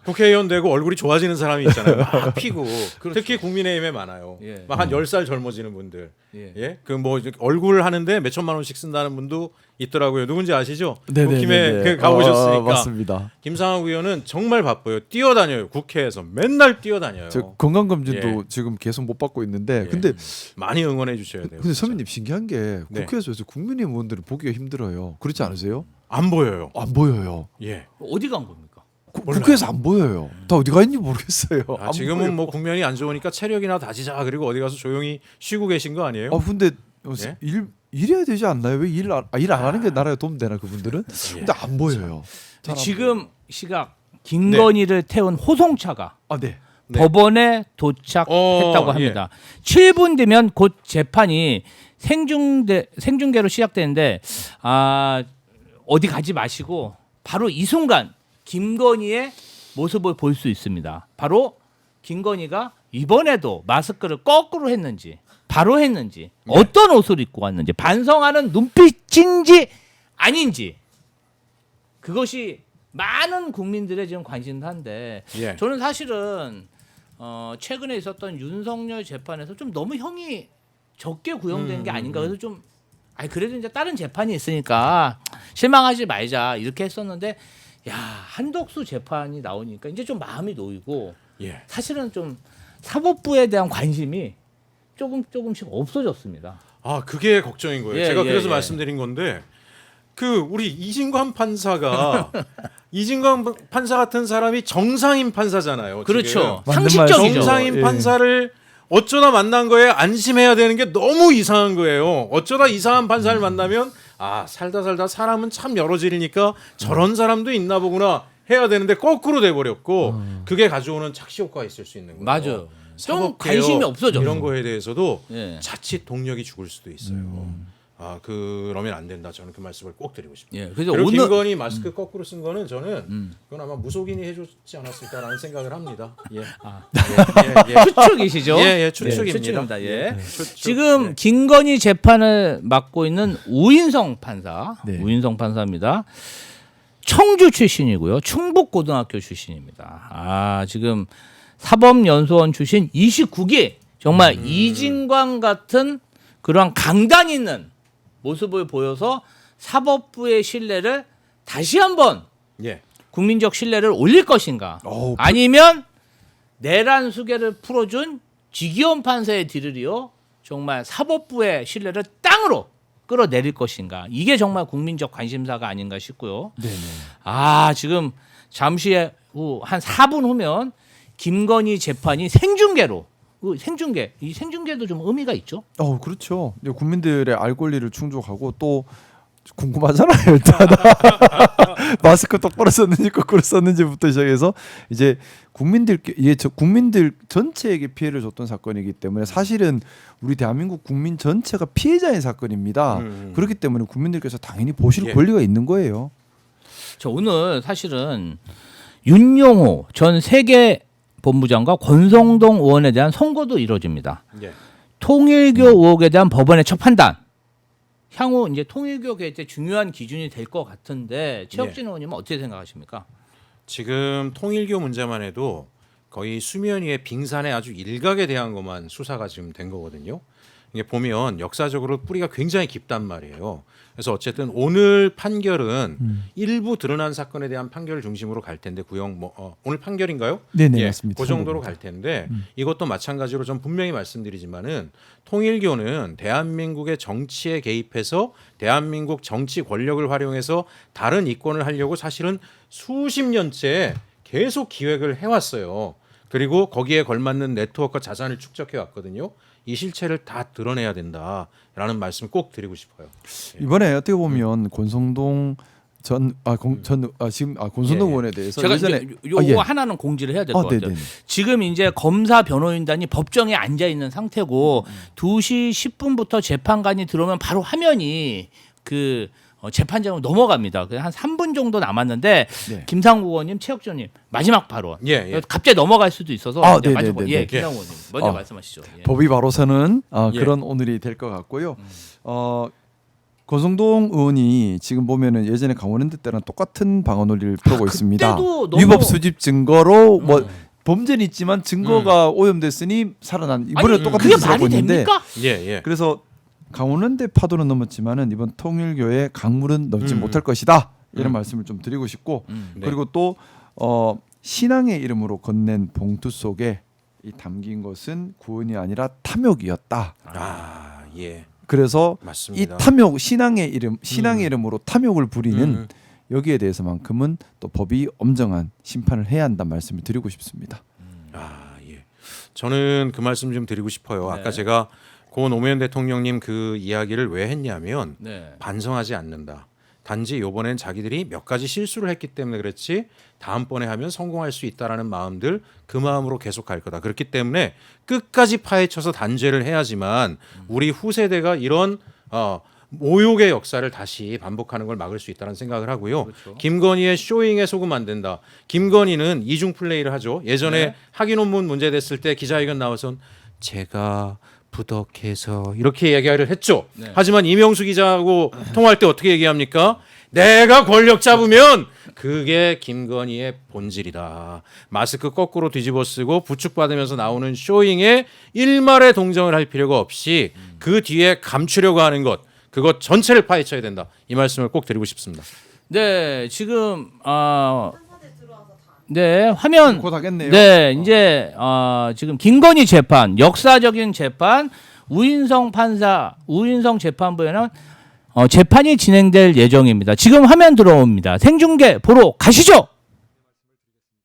[SPEAKER 3] 국회의원 되고 얼굴이 좋아지는 사람이 있잖아요. 막 피고.
[SPEAKER 1] 그렇죠.
[SPEAKER 3] 특히 국민의힘에 많아요.
[SPEAKER 1] 예.
[SPEAKER 3] 막 한 10살 젊어지는 분들.
[SPEAKER 1] 예.
[SPEAKER 3] 예? 그 뭐 얼굴 하는데 몇 천만 원씩 쓴다는 분도 있더라고요. 누군지 아시죠?
[SPEAKER 2] 네네네.
[SPEAKER 3] 국힘에 그 가보셨으니까.
[SPEAKER 2] 맞습니다.
[SPEAKER 3] 김상욱 의원은 정말 바빠요. 뛰어다녀요. 국회에서 맨날 뛰어다녀요.
[SPEAKER 2] 저 건강 검진도
[SPEAKER 3] 예.
[SPEAKER 2] 지금 계속 못 받고 있는데
[SPEAKER 3] 예.
[SPEAKER 2] 근데
[SPEAKER 3] 많이 응원해 주셔야 돼요.
[SPEAKER 2] 근데
[SPEAKER 3] 진짜.
[SPEAKER 2] 선배님 신기한 게
[SPEAKER 3] 네.
[SPEAKER 2] 국회에서 요새 국민의힘 의원들을 보기가 힘들어요. 그렇지 않으세요?
[SPEAKER 3] 안 보여요.
[SPEAKER 2] 안 보여요.
[SPEAKER 3] 예.
[SPEAKER 1] 어디 간 겁니까?
[SPEAKER 2] 국회에서 안 보여요. 다 어디 가 있는지 모르겠어요. 안
[SPEAKER 3] 지금은
[SPEAKER 2] 보여요.
[SPEAKER 3] 뭐 국면이 안 좋으니까 체력이나 다지자 그리고 어디 가서 조용히 쉬고 계신 거 아니에요?
[SPEAKER 2] 근데
[SPEAKER 3] 예?
[SPEAKER 2] 일해야 되지 않나요? 왜 일 안 하는 게 나라에 도움 되나 그분들은? 근데 안 보여요. 잘안
[SPEAKER 1] 지금 시각 김건희를 태운 호송차가
[SPEAKER 2] 보여요. 네.
[SPEAKER 3] 네.
[SPEAKER 1] 법원에 도착했다고 합니다. 7분 뒤면 곧 재판이 생중계로 시작되는데 어디 가지 마시고 바로 이 순간 김건희의 모습을 볼 수 있습니다. 바로 김건희가 이번에도 마스크를 거꾸로 했는지 바로 했는지 어떤 옷을 입고 왔는지 반성하는 눈빛인지 아닌지 그것이 많은 국민들의 지금 관심사인데
[SPEAKER 3] 예.
[SPEAKER 1] 저는 사실은 최근에 있었던 윤석열 재판에서 좀 너무 형이 적게 구형된 게 아닌가 그래서 좀 그래도 이제 다른 재판이 있으니까 실망하지 말자 이렇게 했었는데 야 한덕수 재판이 나오니까 이제 좀 마음이 놓이고
[SPEAKER 3] 예.
[SPEAKER 1] 사실은 좀 사법부에 대한 관심이 조금씩 없어졌습니다.
[SPEAKER 3] 그게 걱정인 거예요.
[SPEAKER 1] 예,
[SPEAKER 3] 제가
[SPEAKER 1] 예,
[SPEAKER 3] 그래서
[SPEAKER 1] 예.
[SPEAKER 3] 말씀드린 건데 우리 이진관 판사가 이진관 판사 같은 사람이 정상인 판사잖아요.
[SPEAKER 1] 그렇죠.
[SPEAKER 2] 맞는
[SPEAKER 1] 상식적이죠.
[SPEAKER 2] 말씀이죠.
[SPEAKER 3] 정상인
[SPEAKER 2] 예.
[SPEAKER 3] 판사를 어쩌다 만난 거에 안심해야 되는 게 너무 이상한 거예요. 어쩌다 이상한 판사를 만나면 살다 사람은 참 여러 질이니까 저런 사람도 있나 보구나 해야 되는데 거꾸로 돼버렸고 그게 가져오는 착시 효과가 있을 수 있는 거예요.
[SPEAKER 1] 맞아요. 좀
[SPEAKER 3] 사법개혁
[SPEAKER 1] 관심이 없어졌어.
[SPEAKER 3] 이런 거에 대해서도
[SPEAKER 1] 예.
[SPEAKER 3] 자칫 동력이 죽을 수도 있어요. 그러면 안 된다. 저는 그 말씀을 꼭 드리고 싶습니다.
[SPEAKER 1] 예. 그래서
[SPEAKER 3] 그리고
[SPEAKER 1] 오늘
[SPEAKER 3] 김건희 마스크 거꾸로 쓴 거는 저는 그건 아마 무속인이 해줬지 않았을까라는 생각을 합니다. 예.
[SPEAKER 1] 추측이시죠?
[SPEAKER 3] 예, 추측입니다.
[SPEAKER 1] 추측입니다. 예.
[SPEAKER 3] 추측.
[SPEAKER 1] 지금
[SPEAKER 3] 네.
[SPEAKER 1] 김건희 재판을 맡고 있는 우인성 판사,
[SPEAKER 2] 네.
[SPEAKER 1] 우인성 판사입니다. 청주 출신이고요, 충북고등학교 출신입니다. 지금 사법연수원 출신 29기 정말 이진관 같은 그런 강단 있는 모습을 보여서 사법부의 신뢰를 다시 한번
[SPEAKER 3] 예.
[SPEAKER 1] 국민적 신뢰를 올릴 것인가? 아니면 내란 수계를 풀어준 지기현 판사의 뒤를이어 정말 사법부의 신뢰를 땅으로 끌어내릴 것인가? 이게 정말 국민적 관심사가 아닌가 싶고요.
[SPEAKER 2] 네네.
[SPEAKER 1] 지금 잠시 후 한 4분 후면 김건희 재판이 생중계로 이 생중계도 좀 의미가 있죠.
[SPEAKER 2] 그렇죠. 이제 국민들의 알 권리를 충족하고 또 궁금하잖아요. 일단 마스크 똑바로 썼는지 거꾸로 썼는지부터 시작해서 이제 국민들 전체에게 피해를 줬던 사건이기 때문에 사실은 우리 대한민국 국민 전체가 피해자인 사건입니다. 그렇기 때문에 국민들께서 당연히 보실
[SPEAKER 3] 예.
[SPEAKER 2] 권리가 있는 거예요.
[SPEAKER 1] 저 오늘 사실은 윤용호 전 세계본부장과 권성동 의원에 대한 선고도 이루어집니다.
[SPEAKER 3] 예.
[SPEAKER 1] 통일교 의혹에 대한 법원의 첫 판단. 향후 이제 통일교 개최 중요한 기준이 될 것 같은데 최혁진 의원님은 어떻게 생각하십니까?
[SPEAKER 3] 지금 통일교 문제만 해도 거의 수면 위의 빙산의 아주 일각에 대한 것만 수사가 지금 된 거거든요. 이게 보면 역사적으로 뿌리가 굉장히 깊단 말이에요. 그래서 어쨌든 오늘 판결은 일부 드러난 사건에 대한 판결을 중심으로 갈 텐데 구형 오늘 판결인가요?
[SPEAKER 2] 네네
[SPEAKER 3] 예,
[SPEAKER 2] 맞습니다.
[SPEAKER 3] 그 정도로 갈 텐데 이것도 마찬가지로 좀 분명히 말씀드리지만은 통일교는 대한민국의 정치에 개입해서 대한민국 정치 권력을 활용해서 다른 이권을 하려고 사실은 수십 년째 계속 기획을 해왔어요. 그리고 거기에 걸맞는 네트워크와 자산을 축적해 왔거든요. 이 실체를 다 드러내야 된다라는 말씀을 꼭 드리고 싶어요.
[SPEAKER 2] 이번에 어떻게 보면 권성동 권성동 의원에 대해서
[SPEAKER 1] 제가
[SPEAKER 2] 예전에
[SPEAKER 1] 요거 하나는 공지를 해야 될 것 같아요.
[SPEAKER 2] 네네.
[SPEAKER 1] 지금 이제 검사 변호인단이 법정에 앉아 있는 상태고 2시 10분부터 재판관이 들어오면 바로 화면이 그 재판장으로 넘어갑니다. 한 3분 정도 남았는데
[SPEAKER 2] 네.
[SPEAKER 1] 김상국 의원님, 최혁진 의원님 마지막 발언.
[SPEAKER 3] 예.
[SPEAKER 1] 갑자기 넘어갈 수도 있어서 이제 마지막
[SPEAKER 2] 네네네.
[SPEAKER 1] 예, 김상국 의원님 먼저
[SPEAKER 2] 어.
[SPEAKER 1] 말씀하시죠. 예.
[SPEAKER 2] 법이 바로서는
[SPEAKER 3] 예.
[SPEAKER 2] 그런 오늘이 될 것 같고요. 권성동 의원이 지금 보면은 예전에 강원랜드 때랑 똑같은 방어 논리를 펴고 있습니다.
[SPEAKER 1] 그때도 너무-
[SPEAKER 2] 위법 수집 증거로 뭐 범죄는 있지만 증거가 오염됐으니 살아난 이번에
[SPEAKER 1] 아니,
[SPEAKER 2] 똑같은
[SPEAKER 1] 그게
[SPEAKER 2] 짓을 하고
[SPEAKER 1] 말이
[SPEAKER 2] 있는데
[SPEAKER 1] 됩니까?
[SPEAKER 3] 예.
[SPEAKER 2] 그래서 강원랜드 파도는 넘었지만은 이번 통일교의 강물은 넘지 못할 것이다 이런 말씀을 좀 드리고 싶고
[SPEAKER 3] 네.
[SPEAKER 2] 그리고 또 신앙의 이름으로 건넨 봉투 속에 이 담긴 것은 구원이 아니라 탐욕이었다.
[SPEAKER 3] 아, 예.
[SPEAKER 2] 그래서
[SPEAKER 3] 맞습니다.
[SPEAKER 2] 이 탐욕 신앙의 이름으로 탐욕을 부리는 여기에 대해서만큼은 또 법이 엄정한 심판을 해야 한다는 말씀을 드리고 싶습니다.
[SPEAKER 3] 아, 예. 저는 그 말씀 좀 드리고 싶어요.
[SPEAKER 1] 네.
[SPEAKER 3] 아까 제가 고 노무현 대통령님 그 이야기를 왜 했냐면
[SPEAKER 1] 네.
[SPEAKER 3] 반성하지 않는다. 단지 이번엔 자기들이 몇 가지 실수를 했기 때문에 그렇지 다음번에 하면 성공할 수 있다라는 마음들 그 마음으로 계속 갈 거다. 그렇기 때문에 끝까지 파헤쳐서 단죄를 해야지만 우리 후세대가 이런 모욕의 역사를 다시 반복하는 걸 막을 수 있다는 생각을 하고요.
[SPEAKER 1] 그렇죠.
[SPEAKER 3] 김건희의 쇼잉에 속으면 안 된다. 김건희는 이중 플레이를 하죠. 예전에
[SPEAKER 1] 네.
[SPEAKER 3] 학위 논문 문제 됐을 때 기자회견 나와서 제가 부덕해서 이렇게 얘기를 했죠.
[SPEAKER 1] 네.
[SPEAKER 3] 하지만 이명수 기자하고 통화할 때 어떻게 얘기합니까? 내가 권력 잡으면 그게 김건희의 본질이다. 마스크 거꾸로 뒤집어 쓰고 부축받으면서 나오는 쇼잉에 일말의 동정을 할 필요가 없이 그 뒤에 감추려고 하는 것 그것 전체를 파헤쳐야 된다. 이 말씀을 꼭 드리고 싶습니다.
[SPEAKER 1] 네, 지금 네, 화면
[SPEAKER 2] 곧 하겠네요.
[SPEAKER 1] 네, 이제 지금 김건희 재판, 역사적인 재판, 우인성 판사, 우인성 재판부에는 재판이 진행될 예정입니다. 지금 화면 들어옵니다. 생중계 보러 가시죠.